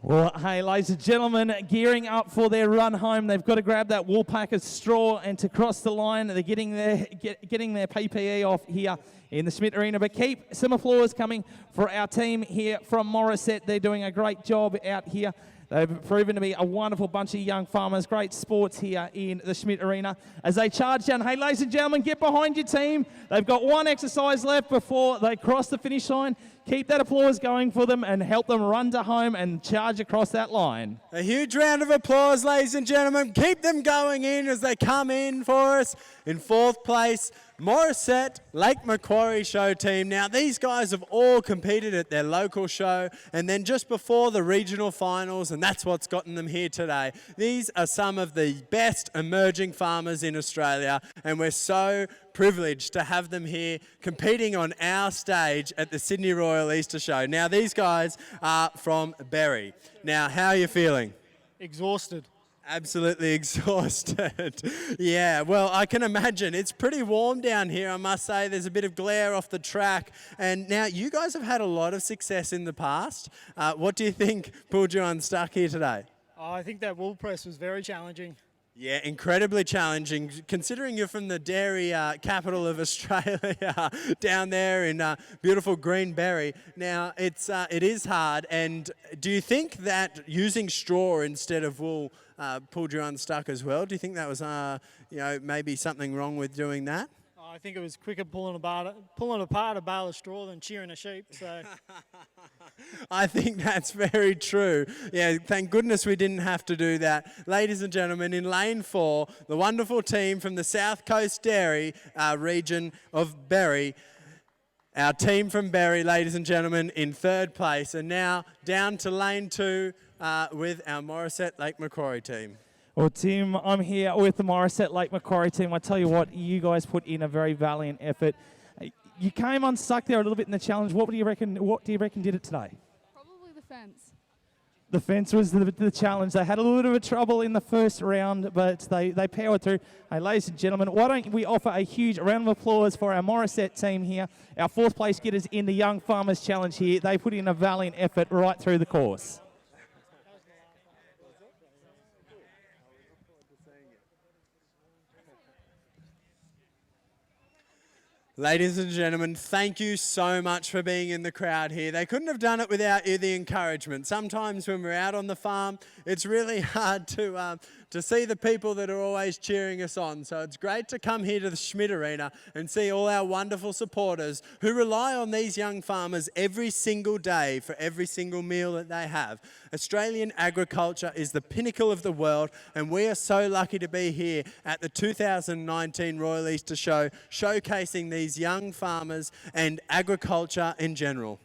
Well, hey, ladies and gentlemen, gearing up for their run home. They've got to grab that Woolpackers straw and to cross the line. They're getting their PPE off here in the Schmidt Arena. But keep some applause coming for our team here from Morisset. They're doing a great job out here. They've proven to be a wonderful bunch of young farmers. Great sports here in the Schmidt Arena as they charge down. Hey, ladies and gentlemen, get behind your team. They've got one exercise left before they cross the finish line. Keep that applause going for them and help them run to home and charge across that line. A huge round of applause, ladies and gentlemen. Keep them going in as they come in for us. In fourth place, Morisset Lake Macquarie Show team. Now, these guys have all competed at their local show and then just before the regional finals, and that's what's gotten them here today. These are some of the best emerging farmers in Australia, and we're so privileged to have them here competing on our stage at the Sydney Royal Easter Show. Now, these guys are from Berry. Now, how are you feeling? Exhausted. Absolutely exhausted. Yeah, well, I can imagine. It's pretty warm down here, I must say. There's a bit of glare off the track. And now, you guys have had a lot of success in the past. What do you think pulled you unstuck here today? Oh, I think that wool press was very challenging. Yeah, incredibly challenging, considering you're from the dairy capital of Australia, down there in beautiful Greenberry. Now, it is hard, and do you think that using straw instead of wool pulled you unstuck as well? Do you think that was, maybe something wrong with doing that? I think it was quicker pulling apart a bale of straw than shearing a sheep. So, I think that's very true. Yeah, thank goodness we didn't have to do that. Ladies and gentlemen, in lane 4, the wonderful team from the South Coast Dairy region of Berry. Our team from Berry, ladies and gentlemen, in third place. And now down to lane 2 with our Morisset Lake Macquarie team. Well, Tim, I'm here with the Morisset Lake Macquarie team. I tell you what, you guys put in a very valiant effort. You came unstuck there a little bit in the challenge. What do you reckon did it today? Probably the fence. The fence was the challenge. They had a little bit of trouble in the first round, but they powered through. Hey, ladies and gentlemen, why don't we offer a huge round of applause for our Morisset team here, our fourth place getters in the Young Farmers Challenge here. They put in a valiant effort right through the course. Ladies and gentlemen, thank you so much for being in the crowd here. They couldn't have done it without you, the encouragement. Sometimes when we're out on the farm, it's really hard to see the people that are always cheering us on. So it's great to come here to the Schmidt Arena and see all our wonderful supporters who rely on these young farmers every single day for every single meal that they have. Australian agriculture is the pinnacle of the world, and we are so lucky to be here at the 2019 Royal Easter Show, showcasing these young farmers and agriculture in general.